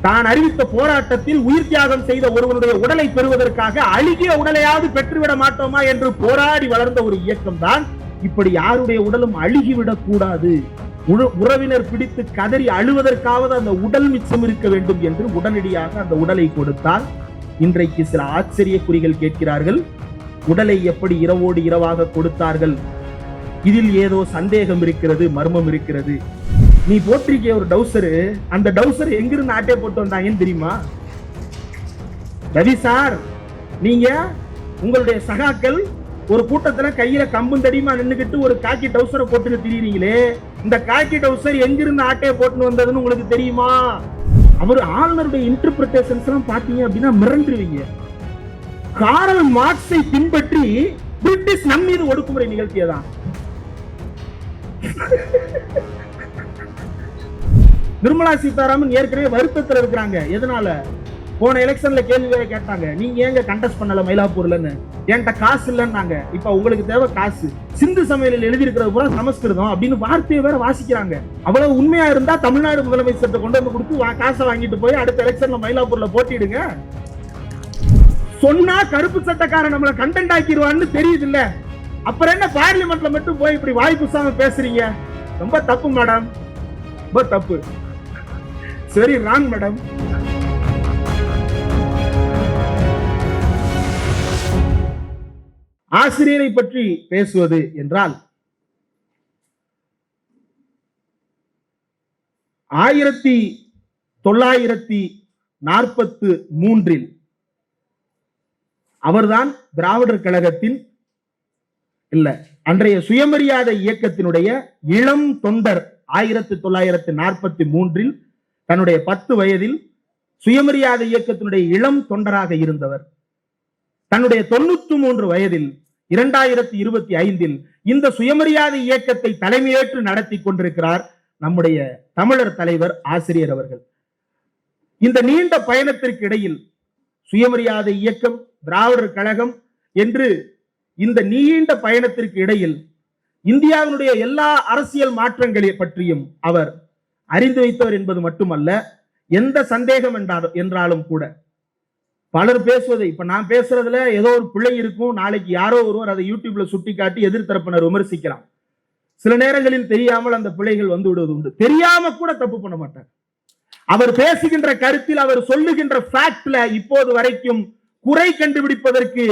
தான் அறிவித்த போராட்டத்தில் உயிர் தியாகம் செய்த ஒருவனுடைய உடலை பெறுவதற்காக அழுகிய உடலையாவது பெற்றுவிட மாட்டோமா என்று போராடி வளர்ந்த ஒரு இயக்கம் தான். இப்படி யாருடைய உடலும் அழுகிவிடக் கூடாது, உறவினர் பிடித்து கதறி அழுவதற்காவது அந்த உடல் மிச்சம் இருக்க வேண்டும் என்று உடனடியாக அந்த உடலை கொடுத்தால் இன்றைக்கு சில ஆச்சரியக்குறிகள் கேட்கிறார்கள். உடலை எப்படி இரவோடு இரவாக கொடுத்தார்கள்? இதில் ஏதோ சந்தேகம் இருக்கிறது, மர்மம் இருக்கிறது. நீ போட்டிருக்கிய ஒரு டவுசரு, அந்த டவுசர் எங்கிருந்து ஆட்டே போட்டு வந்தாங்கன்னு தெரியுமா? ரவி சார், நீங்க உங்களுடைய சகாக்கள் ஒரு கூட்டத்துல கையில கம்பும் தடியுமா நின்னுக்கிட்டு ஒரு காக்கி டவுசரை போட்டுன்னு திரியுறீங்களே, இந்த காக்கி டவுசர் எங்கிருந்து ஆட்டையை போட்டுன்னு வந்ததுன்னு உங்களுக்கு தெரியுமா? அவர் ஆளுநருடைய இன்டர்பிரேஷன்ஸ் எல்லாம் பாத்தீங்க அப்படின்னா மிரண்டுருவீங்க. காரல் மார்க்ஸை பின்பற்றி பிரிட்டிஷ் நம் மீது ஒடுக்குமுறை நிகழ்த்தியதான். நிர்மலா சீதாராமன் ஏற்கனவே வருத்தத்தில் இருக்கிறாங்க. எதனால? போன எலெக்ஷன்ல கேள்வி கேட்டாங்க, நீங்க ஏங்க கண்டெஸ்ட் பண்ணல மயிலாப்பூர்லன்னு. என்கிட்ட காசு இல்லைன்னாங்க. இப்ப உங்களுக்கு தேவை காசு. சிந்து சமையலில் எழுதியிருக்கிறது பூரா சமஸ்கிருதம் அப்படின்னு வார்த்தையை வேற வாசிக்கிறாங்க. அவ்வளவு உண்மையா இருந்தா தமிழ்நாடு முதலமைச்சர்கிட்ட கொண்டு வந்து கொடுத்து காசை வாங்கிட்டு போய் அடுத்த எலெக்ஷன்ல மயிலாப்பூர்ல போட்டிடுங்க. சொன்னா கருப்பு சட்டக்காரன் நம்மள கண்டென்ட் ஆக்கிடுவான்னு தெரியுது இல்ல, அப்புறம் என்ன பார்லிமெண்ட்ல மட்டும் போய் இப்படி வாய் புசாம பேசுறீங்க? ரொம்ப தப்பு மேடம், ரொம்ப தப்பு. சரி, ராங் மேடம். ஆசிரியரை பற்றி பேசுவது என்றால் 1943 அவர்தான் திராவிடர் கழகத்தின் இல்ல அன்றைய சுயமரியாதை இயக்கத்தினுடைய இளம் தொண்டர். 1943 தன்னுடைய 10 வயதில் சுயமரியாதை இயக்கத்தினுடைய இளம் தொண்டராக இருந்தவர். தன்னுடைய 93 வயதில் 2025 இந்த சுயமரியாதை இயக்கத்தை தலைமையேற்று நடத்தி கொண்டிருக்கிறார் நம்முடைய தமிழர் தலைவர் ஆசிரியர் அவர்கள். இந்த நீண்ட பயணத்திற்கு இடையில் சுயமரியாதை இயக்கம், திராவிடர் கழகம் என்று இந்த நீண்ட பயணத்திற்கு இடையில் இந்தியாவினுடைய எல்லா அரசியல் மாற்றங்களை பற்றியும் அவர் அறிந்து வைத்தவர் என்பது மட்டுமல்ல, எந்த சந்தேகம் என்றாலும் கூட பலர் பேசுவதை, இப்ப நான் பேசுறதுல ஏதோ ஒரு பிழை இருக்கும், நாளைக்கு யாரோ ஒருவர் அதை யூடியூப்ல சுட்டி காட்டி எதிர்த்தரப்பினர் விமர்சிக்கலாம். சில நேரங்களில் தெரியாமல் அந்த பிழைகள் வந்து விடுவது உண்டு. தெரியாம கூட தப்பு பண்ண மாட்டார். அவர் பேசுகின்ற கருத்தில், அவர் சொல்லுகின்ற ஃபேக்ட்ல இப்போது வரைக்கும் குறை கண்டுபிடிப்பதற்கு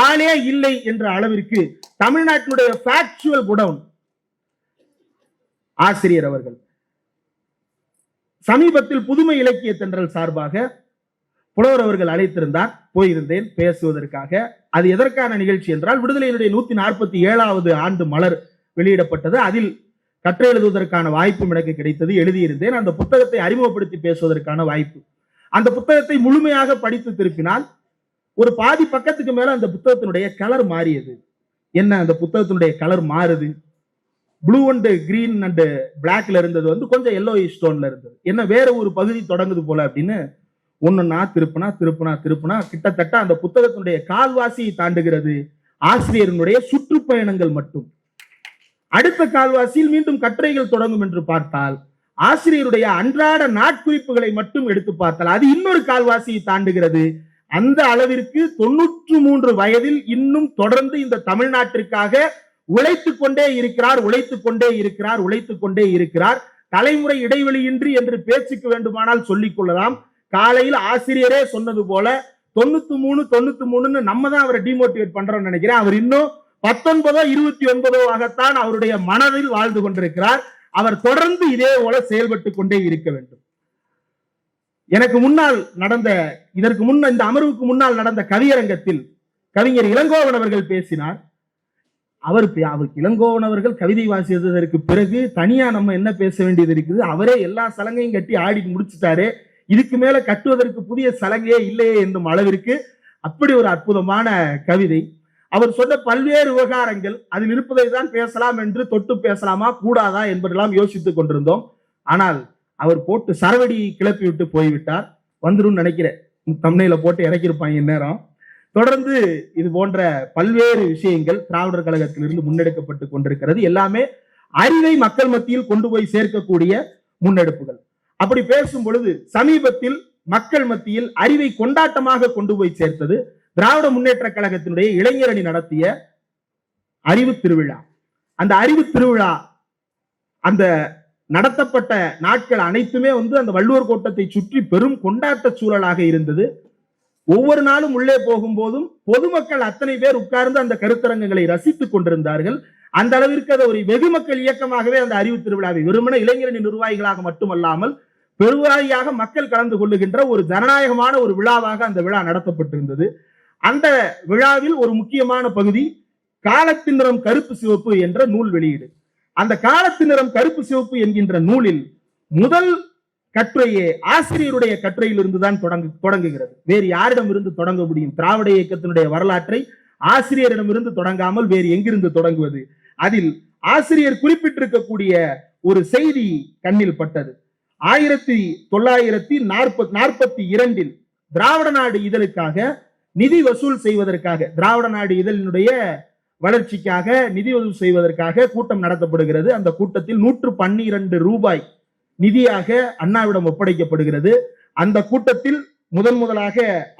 ஆளே இல்லை என்ற அளவிற்கு தமிழ்நாட்டினுடைய ஃபேக்சுவல் குடவுன் ஆசிரியர் அவர்கள். சமீபத்தில் புதுமை இலக்கிய தென்றல் சார்பாக புலவர் அவர்கள் அழைத்திருந்தார், போயிருந்தேன் பேசுவதற்காக. அது எதற்கான நிகழ்ச்சி என்றால், விடுதலையினுடைய 147வது ஆண்டு மலர் வெளியிடப்பட்டது. அதில் கற்றை எழுதுவதற்கான வாய்ப்பும் எனக்கு கிடைத்தது, எழுதியிருந்தேன். அந்த புத்தகத்தை அறிமுகப்படுத்தி பேசுவதற்கான வாய்ப்பு. அந்த புத்தகத்தை முழுமையாக படித்து திருப்பினால் ஒரு பாதி பக்கத்துக்கு மேல அந்த புத்தகத்தினுடைய கலர் மாறியது. என்ன அந்த புத்தகத்தினுடைய கலர் மாறுது? ப்ளூ அண்ட் கிரீன் அண்ட் பிளாக்ல இருந்தது வந்து கொஞ்சம் எல்லோ ஸ்டோன்ல இருந்தது. என்ன வேற ஒரு பகுதி தொடங்குது போல அப்படின்னு ஒண்ணுன்னா திருப்புனா கிட்டத்தட்ட அந்த புத்தகத்தினுடைய கால்வாசியை தாண்டுகிறது ஆசிரியர்களுடைய சுற்றுப்பயணங்கள் மட்டும். அடுத்த கால்வாசியில் மீண்டும் கட்டுரைகள் தொடங்கும் என்று பார்த்தால் ஆசிரியருடைய அன்றாட நாட்குறிப்புகளை மட்டும் எடுத்து பார்த்தால் அது இன்னொரு கால்வாசியை தாண்டுகிறது. அந்த அளவிற்கு 93 வயதில் இன்னும் தொடர்ந்து இந்த தமிழ்நாட்டிற்காக உழைத்துக் கொண்டே இருக்கிறார். தலைமுறை இடைவெளியின்றி என்று பேச்சுக்கு வேண்டுமானால் சொல்லிக் கொள்ளலாம். காலையில் ஆசிரியரே சொன்னது போல 93 நம்ம தான் அவரை டிமோட்டிவேட் பண்றோம்னு நினைக்கிறேன். அவர் இன்னும் 19 29 அவருடைய மனதில் வாழ்ந்து கொண்டிருக்கிறார். அவர் தொடர்ந்து இதே போல செயல்பட்டு கொண்டே இருக்க வேண்டும். எனக்கு முன்னால் நடந்த, இதற்கு முன்ன இந்த அமர்வுக்கு முன்னால் நடந்த கவியரங்கத்தில் கவிஞர் இளங்கோவன் அவர்கள் பேசினார். அவருக்கு இளங்கோவன் அவர்கள் கவிதை வாசித்ததற்கு பிறகு தனியா நம்ம என்ன பேச வேண்டியது இருக்குது? அவரே எல்லா சலங்கையும் கட்டி ஆடி முடிச்சுட்டாரு, இதுக்கு மேல கட்டுவதற்கு புதிய சலங்கையே இல்லையே என்னும் அளவிற்கு அப்படி ஒரு அற்புதமான கவிதை. அவர் சொன்ன பல்வேறு விவகாரங்கள் அதில் இருப்பதை தான் பேசலாம் என்று தொட்டு பேசலாமா கூடாதா என்பதெல்லாம் யோசித்துக் கொண்டிருந்தோம். ஆனால் அவர் போட்டு சரவடி கிளப்பி விட்டு போய்விட்டார். வந்துடும் நினைக்கிறேன், தம்ப்நெயில போட்டு இறக்கியிருப்பாங்க நேரம். தொடர்ந்து இது போன்ற பல்வேறு விஷயங்கள் திராவிடர் கழகத்திலிருந்து முன்னெடுக்கப்பட்டு கொண்டிருக்கிறது. எல்லாமே அறிவை மக்கள் மத்தியில் கொண்டு போய் சேர்க்கக்கூடிய முன்னெடுப்புகள். அப்படி பேசும் பொழுது சமீபத்தில் மக்கள் மத்தியில் அறிவை கொண்டாட்டமாக கொண்டு போய் சேர்த்தது திராவிட முன்னேற்ற கழகத்தினுடைய இளைஞரணி நடத்திய அறிவு திருவிழா. அந்த அறிவு திருவிழா அந்த நடத்தப்பட்ட நாட்கள் அனைத்துமே அந்த வள்ளுவர் கோட்டத்தை சுற்றி பெரும் கொண்டாட்ட சூழலாக இருந்தது. ஒவ்வொரு நாளும் உள்ளே போகும்போதும் பொதுமக்கள் அத்தனை பேர் உட்கார்ந்து அந்த கருத்தரங்குகளை ரசித்துக் கொண்டிருந்தார்கள். அந்த அளவிற்கு அது ஒரு வெகு மக்கள் இயக்கமாகவே அந்த அறிவு திருவிழாவை வெறுமன இளைஞரணி நிர்வாகிகளாக மட்டுமல்லாமல் பெருவாரியாக மக்கள் கலந்து கொள்ளுகின்ற ஒரு ஜனநாயகமான ஒரு விழாவாக அந்த விழா நடத்தப்பட்டிருந்தது. அந்த விழாவில் ஒரு முக்கியமான பகுதி காலத்தின் நிறம் கருப்பு சிவப்பு என்ற நூல் வெளியீடு. அந்த காலத்தின் நிறம் கருப்பு சிவப்பு என்கின்ற நூலில் முதல் கட்டுரையே ஆசிரியருடைய கட்டுரையிலிருந்து தான் தொடங்குகிறது. வேறு யாரிடம் இருந்து தொடங்க முடியும்? திராவிட இயக்கத்தினுடைய வரலாற்றை ஆசிரியரிடமிருந்து தொடங்காமல் வேறு எங்கிருந்து தொடங்குவது? அதில் ஆசிரியர் குறிப்பிட்டிருக்கக்கூடிய ஒரு செய்தி கண்ணில் பட்டது. 1942 திராவிட நாடு இதழுக்காக நிதி வசூல் செய்வதற்காக, திராவிட நாடு இதழினுடைய வளர்ச்சிக்காக நிதி வசூல் செய்வதற்காக கூட்டம் நடத்தப்படுகிறது. அந்த கூட்டத்தில் 112 ரூபாய் நிதியாக அண்ணாவிடம் ஒப்படைக்கப்படுகிறது. அந்த கூட்டத்தில் முதலாக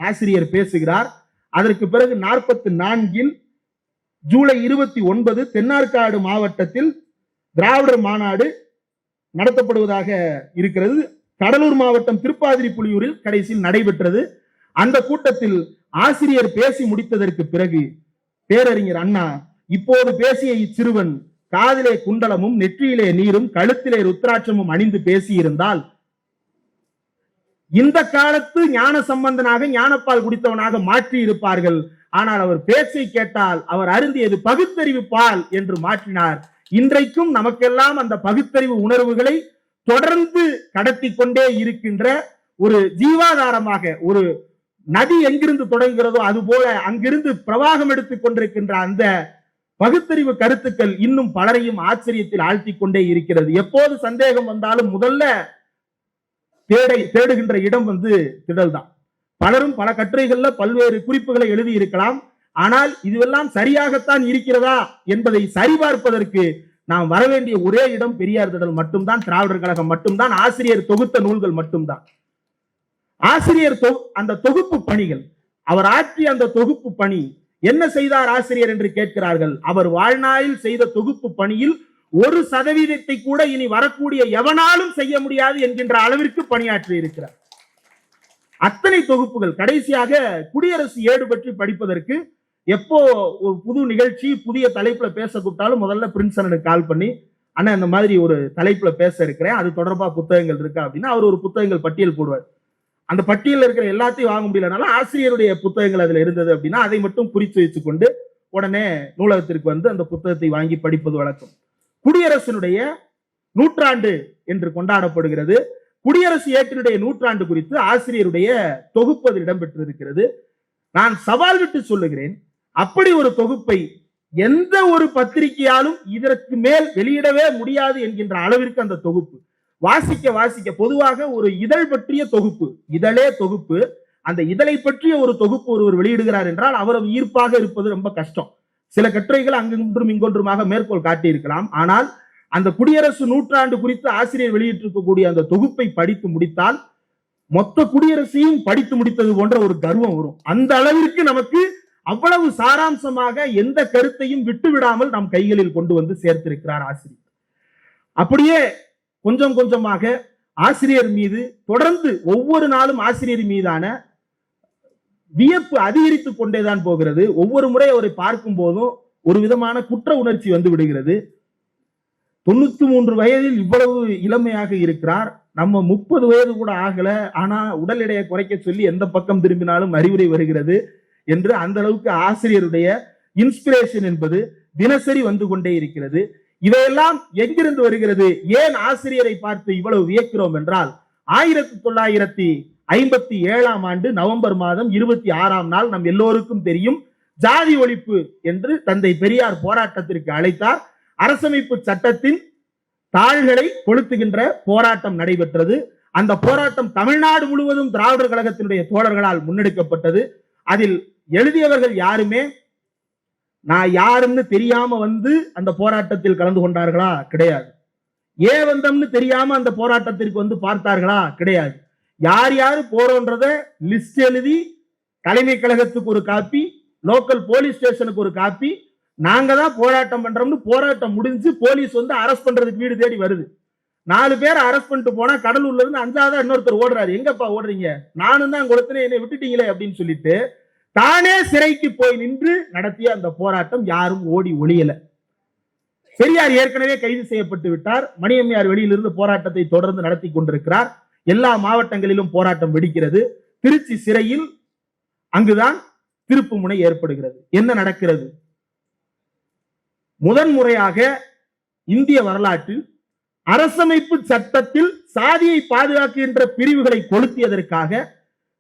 ஆசிரியர் பேசுகிறார். அதற்கு பிறகு 44 ஜூலை 29 தென்னார்காடு மாவட்டத்தில் திராவிடர் மாநாடு நடத்தப்படுவதாக இருக்கிறது. கடலூர் மாவட்டம் திருப்பாதிரி புலியூரில் கடைசியில் நடைபெற்றது. அந்த கூட்டத்தில் ஆசிரியர் பேசி முடித்ததற்கு பிறகு பேரறிஞர் அண்ணா, இப்போது பேசிய இச்சிறுவன் காதிலே குண்டலமும் நெற்றியிலே நீரும் கழுத்திலே ருத்ராட்சமும் அணிந்து பேசியிருந்தால் இந்த காலத்து ஞான சம்பந்தனாக ஞானப்பால் குடித்தவனாக மாற்றி இருப்பார்கள். ஆனால் அவர் பேச்சை கேட்டால் அவர் அருந்தியது பகுத்தறிவு பால் என்று மாற்றினார். இன்றைக்கும் நமக்கெல்லாம் அந்த பகுத்தறிவு உணர்வுகளை தொடர்ந்து கடத்தி கொண்டே இருக்கின்ற ஒரு ஜீவாதாரமாக, ஒரு நதி எங்கிருந்து தொடங்குகிறதோ அது போல அங்கிருந்து பிரவாகம் எடுத்துக் கொண்டிருக்கின்ற அந்த பகுத்தறிவு கருத்துக்கள் இன்னும் பலரையும் ஆச்சரியத்தில் ஆழ்த்திக் கொண்டே இருக்கிறது. எப்போது சந்தேகம் வந்தாலும் முதல்ல தேடுகின்ற இடம் திடல் தான். பலரும் பல கட்டுரைகள்ல பல்வேறு குறிப்புகளை எழுதி இருக்கலாம். ஆனால் இதுவெல்லாம் சரியாகத்தான் இருக்கிறதா என்பதை சரிபார்ப்பதற்கு நாம் வரவேண்டிய ஒரே இடம் பெரியார் திடல் மட்டும்தான், திராவிடர் கழகம் மட்டும்தான், ஆசிரியர் தொகுத்த நூல்கள் மட்டும்தான். ஆசிரியர் அந்த தொகுப்பு பணிகள், அவர் ஆற்றிய அந்த தொகுப்பு பணி என்ன செய்தார் ஆசிரியர் என்று கேட்கிறார்கள். அவர் வாழ்நாளில் செய்த தொகுப்பு பணியில் 1% கூட இனி வரக்கூடிய எவனாலும் செய்ய முடியாது என்கின்ற அளவிற்கு பணியாற்றி இருக்கிறார். அத்தனை தொகுப்புகள். கடைசியாக குடியரசு ஏடு பற்றி படிப்பதற்கு எப்போ ஒரு புது நிகழ்ச்சி புதிய தலைப்புல பேச கூப்பிட்டாலும் முதல்ல பிரின்ஸ் அண்ணனுக்கு கால் பண்ணி, அண்ணா இந்த மாதிரி ஒரு தலைப்புல பேச இருக்கிறேன், அது தொடர்பா புத்தகங்கள் இருக்கா அப்படின்னா அவர் ஒரு புத்தகங்கள் பட்டியல் போடுவார். அந்த பட்டியல் இருக்கிற எல்லாத்தையும் வாங்க முடியலனாலும் ஆசிரியருடைய புத்தகங்கள் அதுல இருந்தது அப்படின்னா அதை மட்டும் குறித்து வச்சுக்கொண்டு உடனே நூலகத்திற்கு அந்த புத்தகத்தை வாங்கி படிப்பது வழக்கம். குடியரசினுடைய நூற்றாண்டு என்று கொண்டாடப்படுகிறது. குடியரசு ஏற்றினுடைய நூற்றாண்டு குறித்து ஆசிரியருடைய தொகுப்பு அதில் இடம்பெற்றிருக்கிறது. நான் சவால் விட்டு சொல்லுகிறேன், அப்படி ஒரு தொகுப்பை எந்த ஒரு பத்திரிகையாலும் இதற்கு மேல் வெளியிடவே முடியாது என்கின்ற அளவிற்கு அந்த தொகுப்பு வாசிக்க பொதுவாக ஒரு இதழ் பற்றிய தொகுப்பு, இதழே தொகுப்பு, அந்த இதழை பற்றிய ஒரு தொகுப்பு ஒருவர் வெளியிடுகிறார் என்றால் அவர் ஈர்ப்பாக இருப்பது ரொம்ப கஷ்டம். சில கட்டுரைகள் அங்கொன்றும் இங்கொன்றுமாக மேற்கோள் காட்டியிருக்கலாம். ஆனால் அந்த குடியரசு நூற்றாண்டு குறித்து ஆசிரியர் வெளியிட்டிருக்கக்கூடிய அந்த தொகுப்பை படித்து முடித்தால் மொத்த குடியரசையும் படித்து முடித்தது போன்ற ஒரு கர்வம் வரும். அந்த அளவிற்கு நமக்கு அவ்வளவு சாராம்சமாக எந்த கருத்தையும் விட்டு விடாமல் நம் கைகளில் கொண்டு சேர்த்திருக்கிறார் ஆசிரியர். அப்படியே கொஞ்சம் கொஞ்சமாக ஆசிரியர் மீது தொடர்ந்து ஒவ்வொரு நாளும் ஆசிரியர் மீதான வியப்பு அதிகரித்துக் கொண்டேதான் போகிறது. ஒவ்வொரு முறை அவரை பார்க்கும் போதும் ஒரு விதமான குற்ற உணர்ச்சி வந்து விடுகிறது. 93 வயதில் இவ்வளவு இளமையாக இருக்கிறார். நம்ம 30 வயது கூட ஆகல, ஆனா உடல் எடையை குறைக்க சொல்லி எந்த பக்கம் திரும்பினாலும் அறிவுரை வருகிறது என்று அந்த அளவுக்கு ஆசிரியருடைய இன்ஸ்பிரேஷன் என்பது தினசரி வந்து கொண்டே இருக்கிறது. இவையெல்லாம் எங்கிருந்து வருகிறது? ஏன் ஆசிரியரை பார்த்து இவ்வளவு வியக்கிறோம் என்றால் 1957 ஆண்டு நவம்பர் மாதம் 26ஆம் நாள் நம் எல்லோருக்கும் தெரியும், ஜாதி ஒழிப்பு என்று தந்தை பெரியார் போராட்டத்திற்கு அழைத்தார். அரசமைப்பு சட்டத்தின் தாள்களை கொளுத்துகின்ற போராட்டம் நடைபெற்றது. அந்த போராட்டம் தமிழ்நாடு முழுவதும் திராவிடர் கழகத்தினுடைய தோழர்களால் முன்னெடுக்கப்பட்டது. அதில் எழுதியவர்கள் யாருமே நான் யாருன்னு தெரியாம அந்த போராட்டத்தில் கலந்து கொண்டார்களா? கிடையாது. ஏன் வந்தோம்னு தெரியாம அந்த போராட்டத்திற்கு பார்த்தார்களா? கிடையாது. யார் யாரு போறோன்றத லிஸ்ட் எழுதி தலைமை கழகத்துக்கு ஒரு காப்பி, லோக்கல் போலீஸ் ஸ்டேஷனுக்கு ஒரு காப்பி, நாங்க தான் போராட்டம் பண்றோம்னு போராட்டம் முடிஞ்சு போலீஸ் வந்து அரெஸ்ட் பண்றதுக்கு வீடு தேடி வருது. 4 பேர் அரெஸ்ட் பண்ணிட்டு போனா கடலூர்ல இருந்து 5ஆவதா இன்னொருத்தர் ஓடுறாரு. எங்கப்பா ஓடுறீங்க? நானும் தான் கொடுத்தனே, என்னை விட்டுட்டீங்களே அப்படின்னு சொல்லிட்டு தானே சிறைக்கு போய் நின்று நடத்திய அந்த போராட்டம் யாரும் ஓடி ஒளியல. பெரியார் ஏற்கனவே கைது செய்யப்பட்டு விட்டார். மணியம்மையார் வெளியிலிருந்து போராட்டத்தை தொடர்ந்து நடத்தி கொண்டிருக்கிறார். எல்லா மாவட்டங்களிலும் போராட்டம் வெடிக்கிறது. திருச்சி சிறையில் அங்குதான் திருப்பு முனை ஏற்படுகிறது. என்ன நடக்கிறது? முதன்முறையாக இந்திய வரலாற்றில் அரசமைப்பு சட்டத்தில் சாதியை பாதுகாக்கின்ற பிரிவுகளை கொளுத்தியதற்காக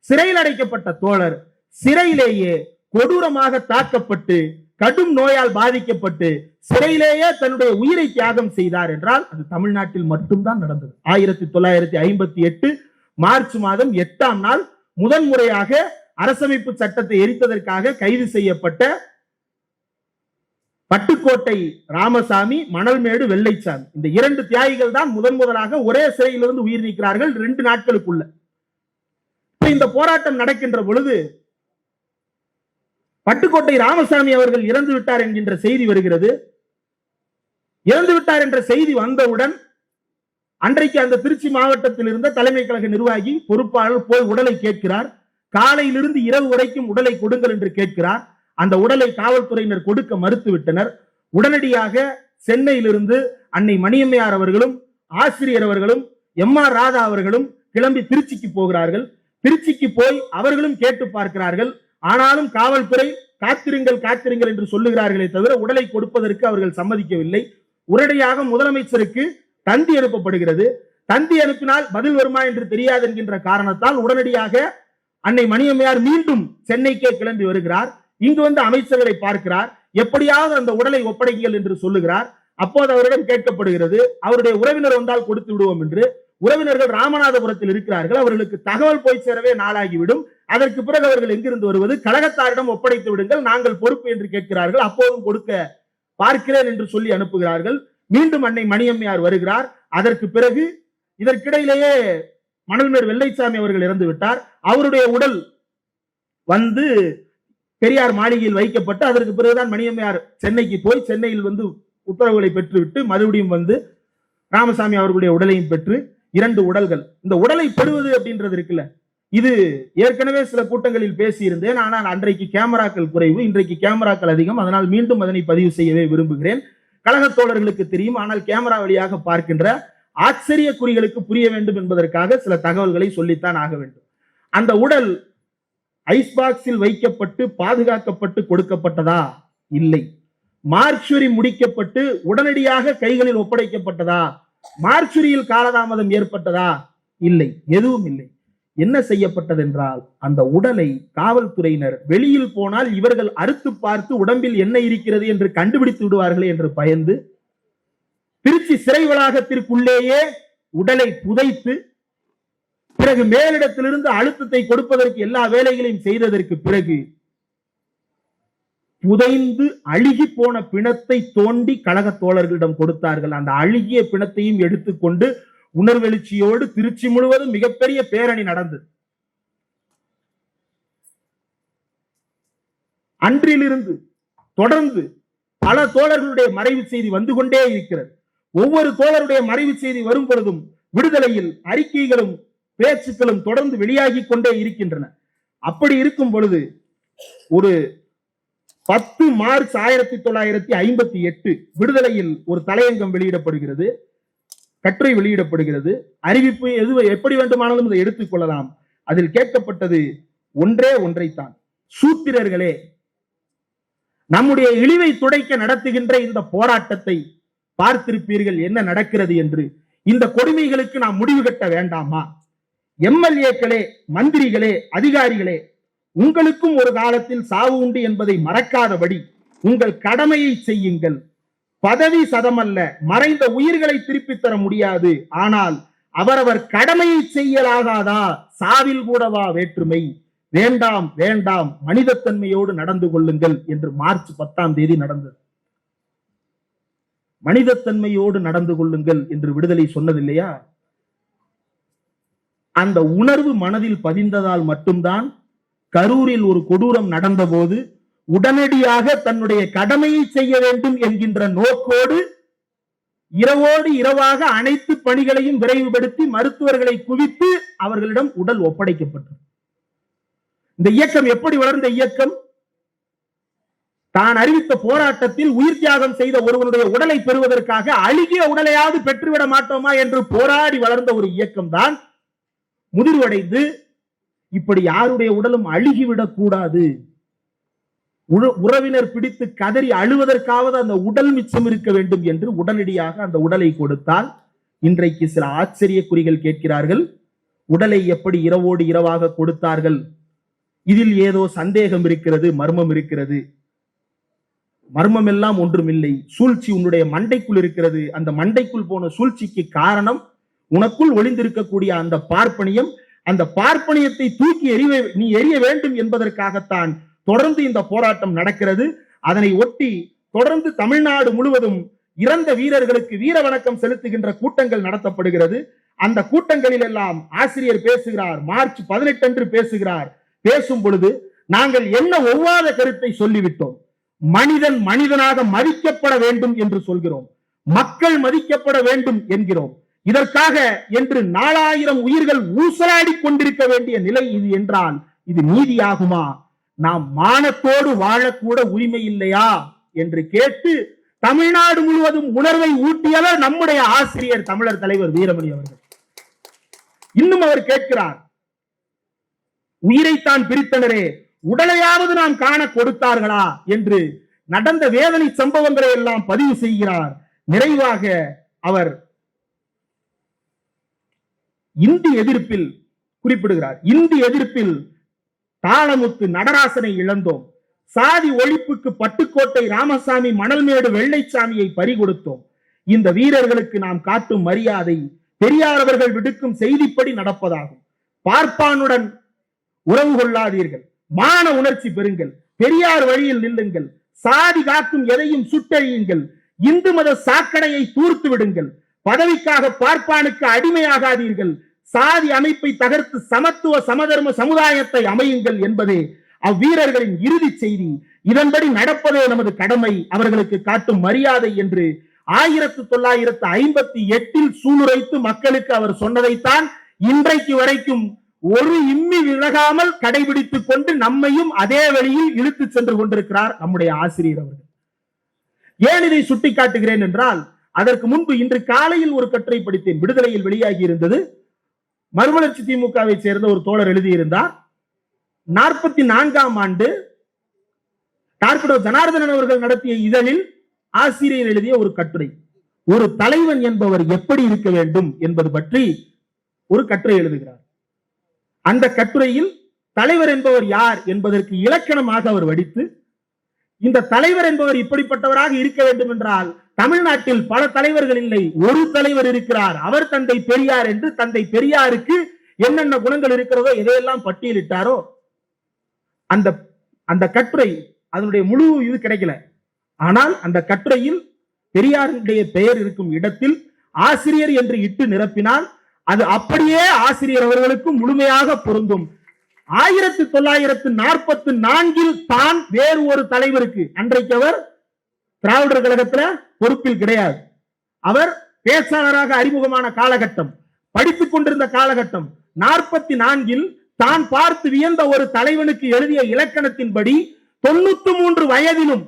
சிறையில் அடைக்கப்பட்ட தோழர் சிறையிலேயே கொடூரமாக தாக்கப்பட்டு கடும் நோயால் பாதிக்கப்பட்டு சிறையிலேயே தன்னுடைய உயிரை தியாகம் செய்தார் என்றால் அது தமிழ்நாட்டில் மட்டும்தான் நடந்தது. 1958 மார்ச் மாதம் 8ஆம் நாள் முதன்முறையாக அரசமைப்பு சட்டத்தை எரித்ததற்காக கைது செய்யப்பட்ட பட்டுக்கோட்டை ராமசாமி, மணல்மேடு வெள்ளைச்சாமி, இந்த 2 தியாகிகள் தான் முதன்முதலாக ஒரே சிறையிலிருந்து உயிர் நீக்கிறார்கள் 2 நாட்களுக்குள்ள. இந்த போராட்டம் நடக்கின்ற பொழுது பட்டுக்கோட்டை ராமசாமி அவர்கள் இறந்து விட்டார் என்கின்ற செய்தி வருகிறது. இறந்து விட்டார் என்ற செய்தி வந்தவுடன் அன்றைக்கு அந்த திருச்சி மாவட்டத்தில் இருந்த தலைமை கழக நிர்வாகி பொறுப்பாளர் போய் உடலை கேட்கிறார். காலையிலிருந்து இரவு வரைக்கும் உடலை கொடுங்கள் என்று கேட்கிறார். அந்த உடலை காவல்துறையினர் கொடுக்க மறுத்துவிட்டனர். உடனடியாக சென்னையிலிருந்து அன்னை மணியம்மையார் அவர்களும் ஆசிரியர் அவர்களும் எம்.ஆர். ராதா அவர்களும் கிளம்பி திருச்சிக்கு போகிறார்கள். திருச்சிக்கு போய் அவர்களும் கேட்டு பார்க்கிறார்கள். ஆனாலும் காவல்துறை காத்திருங்கள் காத்திருங்கள் என்று சொல்லுகிறார்களே தவிர உடலை கொடுப்பதற்கு அவர்கள் சம்மதிக்கவில்லை. உடனடியாக முதலமைச்சருக்கு தந்தி அனுப்பப்படுகிறது. தந்தி அனுப்பினால் பதில் வருமா என்று தெரியாது என்கின்ற காரணத்தால் உடனடியாக அன்னை மணியம்மையார் மீண்டும் சென்னைக்கே கிளம்பி வருகிறார். இங்கு வந்து அமைச்சர்களை பார்க்கிறார். எப்படியாவது அந்த உடலை ஒப்படைங்கள் என்று சொல்லுகிறார். அப்போது அவரிடம் கேட்கப்படுகிறது, அவருடைய உறவினர் வந்தால் கொடுத்து விடுவோம் என்று. உறவினர்கள் ராமநாதபுரத்தில் இருக்கிறார்கள். அவர்களுக்கு தகவல் போய் சேரவே நாளாகிவிடும். அதற்கு பிறகு அவர்கள் எங்கிருந்து வருவது? கழகத்தாரிடம் ஒப்படைத்து விடுங்கள், நாங்கள் பொறுப்பு என்று கேட்கிறார்கள். அப்போதும் கொடுக்க பார்க்கிறேன் என்று சொல்லி அனுப்புகிறார்கள். மீண்டும் அன்னை மணியம்மையார் வருகிறார். அதற்கு பிறகு இதற்கிடையிலேயே மணல்மேடு வெள்ளைச்சாமி அவர்கள் இறந்து விட்டார். அவருடைய உடல் வந்து பெரியார் மாளிகையில் வைக்கப்பட்டு அதற்கு பிறகுதான் மணியம்மையார் சென்னைக்கு போய் சென்னையில் வந்து உத்தரவுகளை பெற்றுவிட்டு மறுபடியும் வந்து ராமசாமி அவர்களுடைய உடலையும் பெற்று 2 உடல்கள். இந்த உடலை பெறுவது அப்படின்றது இருக்குல்ல, இது ஏற்கனவே சில கூட்டங்களில் பேசியிருந்தேன். ஆனால் அன்றைக்கு கேமராக்கள் குறைவு, இன்றைக்கு கேமராக்கள் அதிகம். அதனால் மீண்டும் அதனை பதிவு செய்யவே விரும்புகிறேன். கழக தோழர்களுக்கு தெரியும், ஆனால் கேமரா வழியாக பார்க்கின்ற ஆச்சரிய குறிகளுக்கு புரிய வேண்டும் என்பதற்காக சில தகவல்களை சொல்லித்தான் ஆக வேண்டும். அந்த உடல் ஐஸ் பாக்ஸில் வைக்கப்பட்டு பாதுகாக்கப்பட்டு கொடுக்கப்பட்டதா? இல்லை. மார்ச்சுரி முடிக்கப்பட்டு உடனடியாக கைகளில் ஒப்படைக்கப்பட்டதா? மார்ச்சுரியில் காலதாமதம் ஏற்பட்டதா? இல்லை, எதுவும் இல்லை. என்ன செய்யப்பட்டது என்றால் அந்த உடலை காவல்துறையினர் வெளியில் போனால் இவர்கள் அறுத்து பார்த்து உடம்பில் என்ன இருக்கிறது என்று கண்டுபிடித்து விடுவார்களே என்று பயந்து திருச்சி சிறை வளாகத்திற்குள்ளேயே உடலை புதைத்து பிறகு மேலிடத்திலிருந்து அழுத்தத்தை கொடுப்பதற்கு எல்லா வேலைகளையும் செய்ததற்கு பிறகு புதைந்து அழுகி போன பிணத்தை தோண்டி கழக தோழர்களிடம் கொடுத்தார்கள். அந்த அழுகிய பிணத்தையும் எடுத்துக்கொண்டு உணர்வெழுச்சியோடு திருச்சி முழுவதும் மிகப்பெரிய பேரணி நடந்தது. அன்றிலிருந்து தொடர்ந்து பல தோழர்களுடைய மறைவு செய்தி வந்து கொண்டே இருக்கிறது. ஒவ்வொரு தோழருடைய மறைவு செய்தி வரும் பொழுதும் விடுதலையில் அறிக்கைகளும் பேச்சுக்களும் தொடர்ந்து வெளியாகி கொண்டே இருக்கின்றன. அப்படி இருக்கும் பொழுது ஒரு 10 மார்ச் 1958 விடுதலையில் ஒரு தலையங்கம் வெளியிடப்படுகிறது, கட்டுரை வெளியிடப்படுகிறது. அறிவிப்பு எப்படி வேண்டுமானாலும் இதை எடுத்துக் கொள்ளலாம். அதில் கேட்கப்பட்டது ஒன்றே ஒன்றைத்தான், சூத்திரர்களே, நம்முடைய இழிவை துடைக்க நடத்துகின்ற இந்த போராட்டத்தை பார்த்திருப்பீர்கள் என்ன நடக்கிறது என்று. இந்த கொடுமைகளுக்கு நாம் முடிவு கட்ட வேண்டாமா? எம்எல்ஏக்களே, மந்திரிகளே, அதிகாரிகளே, உங்களுக்கும் ஒரு காலத்தில் சாவு உண்டு என்பதை மறக்காதபடி உங்கள் கடமையை செய்யுங்கள். பதவி சதமல்ல, மறைந்த உயிர்களை திருப்பி தர முடியாது. ஆனால் அவரவர் கடமையை செய்யலாகாதா? சாவில் கூடவா வேற்றுமை? வேண்டாம் வேண்டாம், மனிதத்தன்மையோடு நடந்து கொள்ளுங்கள் என்று மார்ச் 10ஆம் தேதி நடந்தது. மனிதத்தன்மையோடு நடந்து கொள்ளுங்கள் என்று விடுதலை சொன்னதில்லையா? அந்த உணர்வு மனதில் பதிந்ததால் மட்டும்தான் கரூரில் ஒரு கொடூரம் நடந்த போது உடனடியாக தன்னுடைய கடமையை செய்ய வேண்டும் என்கின்ற நோக்கோடு இரவோடு இரவாக அனைத்து பணிகளையும் விரைவுபடுத்தி மருத்துவர்களை குவித்து அவர்களிடம் உடல் ஒப்படைக்கப்பட்டது. இந்த இயக்கம் எப்படி வளர்ந்த இயக்கம்? தான் அறிவித்த போராட்டத்தில் உயிர் தியாகம் செய்த ஒருவனுடைய உடலை பெறுவதற்காக அழுகிய உடலையாவது பெற்றுவிட மாட்டோமா என்று போராடி வளர்ந்த ஒரு இயக்கம் தான் முதிர்வடைந்து இப்படி யாருடைய உடலும் அழுகிவிடக் கூடாது, உறவினர் பிடித்து கதறி அழுவதற்காவது அந்த உடல் மிச்சம் இருக்க வேண்டும் என்று உடனடியாக அந்த உடலை கொடுத்தால் இன்றைக்கு சில ஆச்சரியக்குறிகள் கேட்கிறார்கள். உடலை எப்படி இரவோடு இரவாக கொடுத்தார்கள்? இதில் ஏதோ சந்தேகம் இருக்கிறது, மர்மம் இருக்கிறது. மர்மம் எல்லாம் ஒன்றுமில்லை, சூழ்ச்சி உன்னுடைய மண்டைக்குள் இருக்கிறது. அந்த மண்டைக்குள் போன சூழ்ச்சிக்கு காரணம் உனக்குள் ஒளிந்திருக்கக்கூடிய அந்த பார்ப்பனியம். அந்த பார்ப்பனியத்தை தூக்கி நீ எரிய வேண்டும் என்பதற்காகத்தான் தொடர்ந்து இந்த போராட்டம் நடக்கிறது. அதனை ஒட்டி தொடர்ந்து தமிழ்நாடு முழுவதும் இறந்த வீரர்களுக்கு வீர வணக்கம் செலுத்துகின்ற கூட்டங்கள் நடத்தப்படுகிறது. அந்த கூட்டங்களில் எல்லாம் ஆசிரியர் பேசுகிறார். மார்ச் 18 அன்று பேசுகிறார். பேசும் பொழுது நாங்கள் என்ன ஒவ்வாத கருத்தை சொல்லிவிட்டோம். மனிதன் மனிதனாக மதிக்கப்பட வேண்டும் என்று சொல்கிறோம். மக்கள் மதிக்கப்பட வேண்டும் என்கிறோம். இதற்காக என்று 4000 உயிர்கள் ஊசலாடி கொண்டிருக்க வேண்டிய நிலை இது என்றால் இது நீதியாகுமா? நாம் மானத்தோடு வாழக்கூட உரிமை இல்லையா என்று கேட்டு தமிழ்நாடு முழுவதும் உணர்வை ஊட்டியவர் நம்முடைய ஆசிரியர் தமிழர் தலைவர் வீரமணி அவர்கள். இன்னும் அவர் கேட்கிறார், உயிரைத்தான் பிரித்தனரே, உடலையாவது நாம் காண கொடுத்தார்களா என்று நடந்த வேதனை சம்பவங்களை எல்லாம் பதிவு செய்கிறார். நிறைவாக அவர் இந்தி எதிர்ப்பில் குறிப்பிடுகிறார். இந்தி எதிர்ப்பில் தாளமுத்து நடராசனை இழந்தோம், சாதி ஒழிப்புக்கு பட்டுக்கோட்டை ராமசாமி மணல்மேடு வெள்ளைச்சாமியை பறிகொடுத்தோம். இந்த வீரர்களுக்கு நாம் காட்டும் மரியாதை பெரியார் அவர்கள் விடுக்கும் செய்திப்படி நடப்பதாகும். பார்ப்பானுடன் உறவு கொள்ளாதீர்கள், மான உணர்ச்சி பெறுங்கள், பெரியார் வழியில் நில்லுங்கள், சாதி காக்கும் எதையும் சுட்டழியுங்கள், இந்து மத சாக்கடையை தூர்த்து விடுங்கள், பதவிக்காக பார்ப்பானுக்கு அடிமையாகாதீர்கள், சாதி அமைப்பை தகர்த்து சமத்துவ சமதர்ம சமுதாயத்தை அமையுங்கள் என்பதே அவ்வீரர்களின் இறுதி செய்தி. இதன்படி நடப்பதே நமது கடமை, அவர்களுக்கு காட்டும் மரியாதை என்று 1958 சூளுரைத்து மக்களுக்கு அவர் சொன்னதைத்தான் இன்றைக்கு வரைக்கும் ஒரு இம்மி விலகாமல் கடைபிடித்துக் கொண்டு நம்மையும் அதே வழியில் இழுத்து சென்று கொண்டிருக்கிறார் நம்முடைய ஆசிரியர் அவர்கள். ஏன் இதை சுட்டிக்காட்டுகிறேன் என்றால், அதற்கு முன்பு இன்று காலையில் ஒரு கட்டுரை படித்தேன், விடுதலையில் வெளியாகி இருந்தது. மறுமலர்ச்சி திமுகவை சேர்ந்த ஒரு தோழர் எழுதியிருந்தார். 44ஆம் ஆண்டு டார்பிடோ ஜனார்தனன் அவர்கள் நடத்திய இதழில் ஆசிரியர் எழுதிய ஒரு கட்டுரை, ஒரு தலைவன் என்பவர் எப்படி இருக்க வேண்டும் என்பது பற்றி ஒரு கட்டுரை எழுதுகிறார். அந்த கட்டுரையில் தலைவர் என்பவர் யார் என்பதற்கு இலக்கணமாக அவர் வடித்து, இந்த தலைவர் என்பவர் இப்படிப்பட்டவராக இருக்க வேண்டும் என்றால் தமிழ்நாட்டில் பல தலைவர்கள் இல்லை, ஒரு தலைவர் இருக்கிறார், அவர் தந்தை பெரியார் என்று தந்தை பெரியாருக்கு என்னென்ன குணங்கள் இருக்கிறதோ எதையெல்லாம் பட்டியலிட்டாரோ அந்த கட்டுரை, அதனுடைய முழு இது கிடைக்கல. ஆனால் அந்த கட்டுரையில் பெரியாருடைய பெயர் இருக்கும் இடத்தில் ஆசிரியர் என்று இட்டு நிரப்பினால் அது அப்படியே ஆசிரியர் அவர்களுக்கும் முழுமையாக பொருந்தும். 1944 தான் வேறு ஒரு தலைவருக்கு, அன்றைக்கு அவர் திராவிடர் கழகத்துல பொறுப்பில் கிடையாது, அவர் பேச்சாளராக அறிமுகமான காலகட்டம், படித்துக் கொண்டிருந்த காலகட்டம். 44 தான் பார்த்து வியந்த ஒரு தலைவனுக்கு எழுதிய இலக்கணத்தின்படி 93 வயதிலும்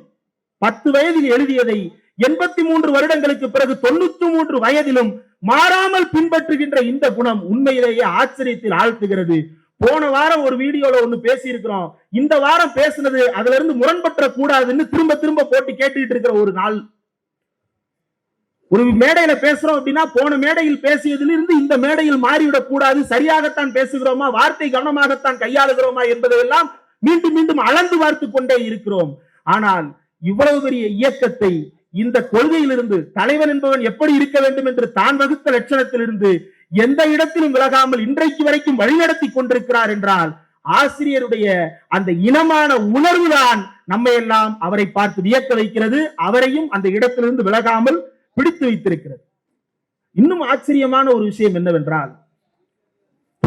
10 வயதில் எழுதியதை 83 வருடங்களுக்கு பிறகு 93 வயதிலும் மாறாமல் பின்பற்றுகின்ற இந்த குணம் உண்மையிலேயே ஆச்சரியத்தில் ஆழ்த்துகிறது. போன வாரம் ஒரு வீடியோல ஒண்ணு பேசி இருக்கிறோம், இந்த வாரம் பேசினது அதுல இருந்து முரண்பற்ற கூடாதுன்னு திரும்ப திரும்ப போட்டு கேட்டுட்டு இருக்கிற ஒரு நாள். ஒரு மேடையில பேசுறோம் அப்படின்னா போன மேடையில் பேசியதிலிருந்து இந்த மேடையில் மாறிவிடக் கூடாது, சரியாகத்தான் பேசுகிறோமா, வார்த்தை கவனமாகத்தான் கையாளுகிறோமா என்பதையெல்லாம் மீண்டும் மீண்டும் அளந்து பார்த்து கொண்டே இருக்கிறோம். ஆனால் இவ்வளவு பெரிய இயக்கத்தை இந்த கொள்கையிலிருந்து தலைவன் என்பவன் எப்படி இருக்க வேண்டும் என்று தான் வகுத்த லட்சணத்திலிருந்து எந்த இடத்திலும் விலகாமல் இன்றைக்கு வரைக்கும் வழிநடத்தி கொண்டிருக்கிறார் என்றால் ஆசிரியருடைய அந்த இனமான உணர்வுதான் நம்மை எல்லாம் அவரை பார்த்து வியக்க வைக்கிறது, அவரையும் அந்த இடத்திலிருந்து விலகாமல் பிடித்து வைத்திருக்கிறது. இன்னும் ஆச்சரியமான ஒரு விஷயம் என்னவென்றால்,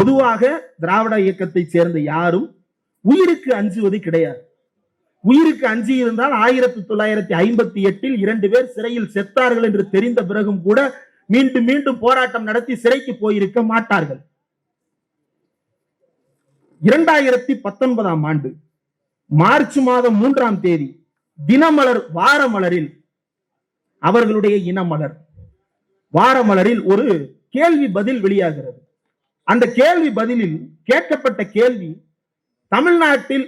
பொதுவாக திராவிட இயக்கத்தை சேர்ந்த யாரும் உயிருக்கு அஞ்சுவது கிடையாது. உயிருக்கு அஞ்சி இருந்தால் 1958 2 பேர் சிறையில் செத்தார்கள் என்று தெரிந்த பிறகும் கூட மீண்டும் மீண்டும் போராட்டம் நடத்தி சிறைக்கு போயிருக்க மாட்டார்கள். 2019 ஆண்டு மார்ச் மாதம் 3ஆம் தேதி தினமலர் வாரமலரில் அவர்களுடைய இனமலர் வாரமலரில் ஒரு கேள்வி பதில் வெளியாகிறது. அந்த கேள்வி பதிலில் கேட்கப்பட்ட கேள்வி, தமிழ்நாட்டில்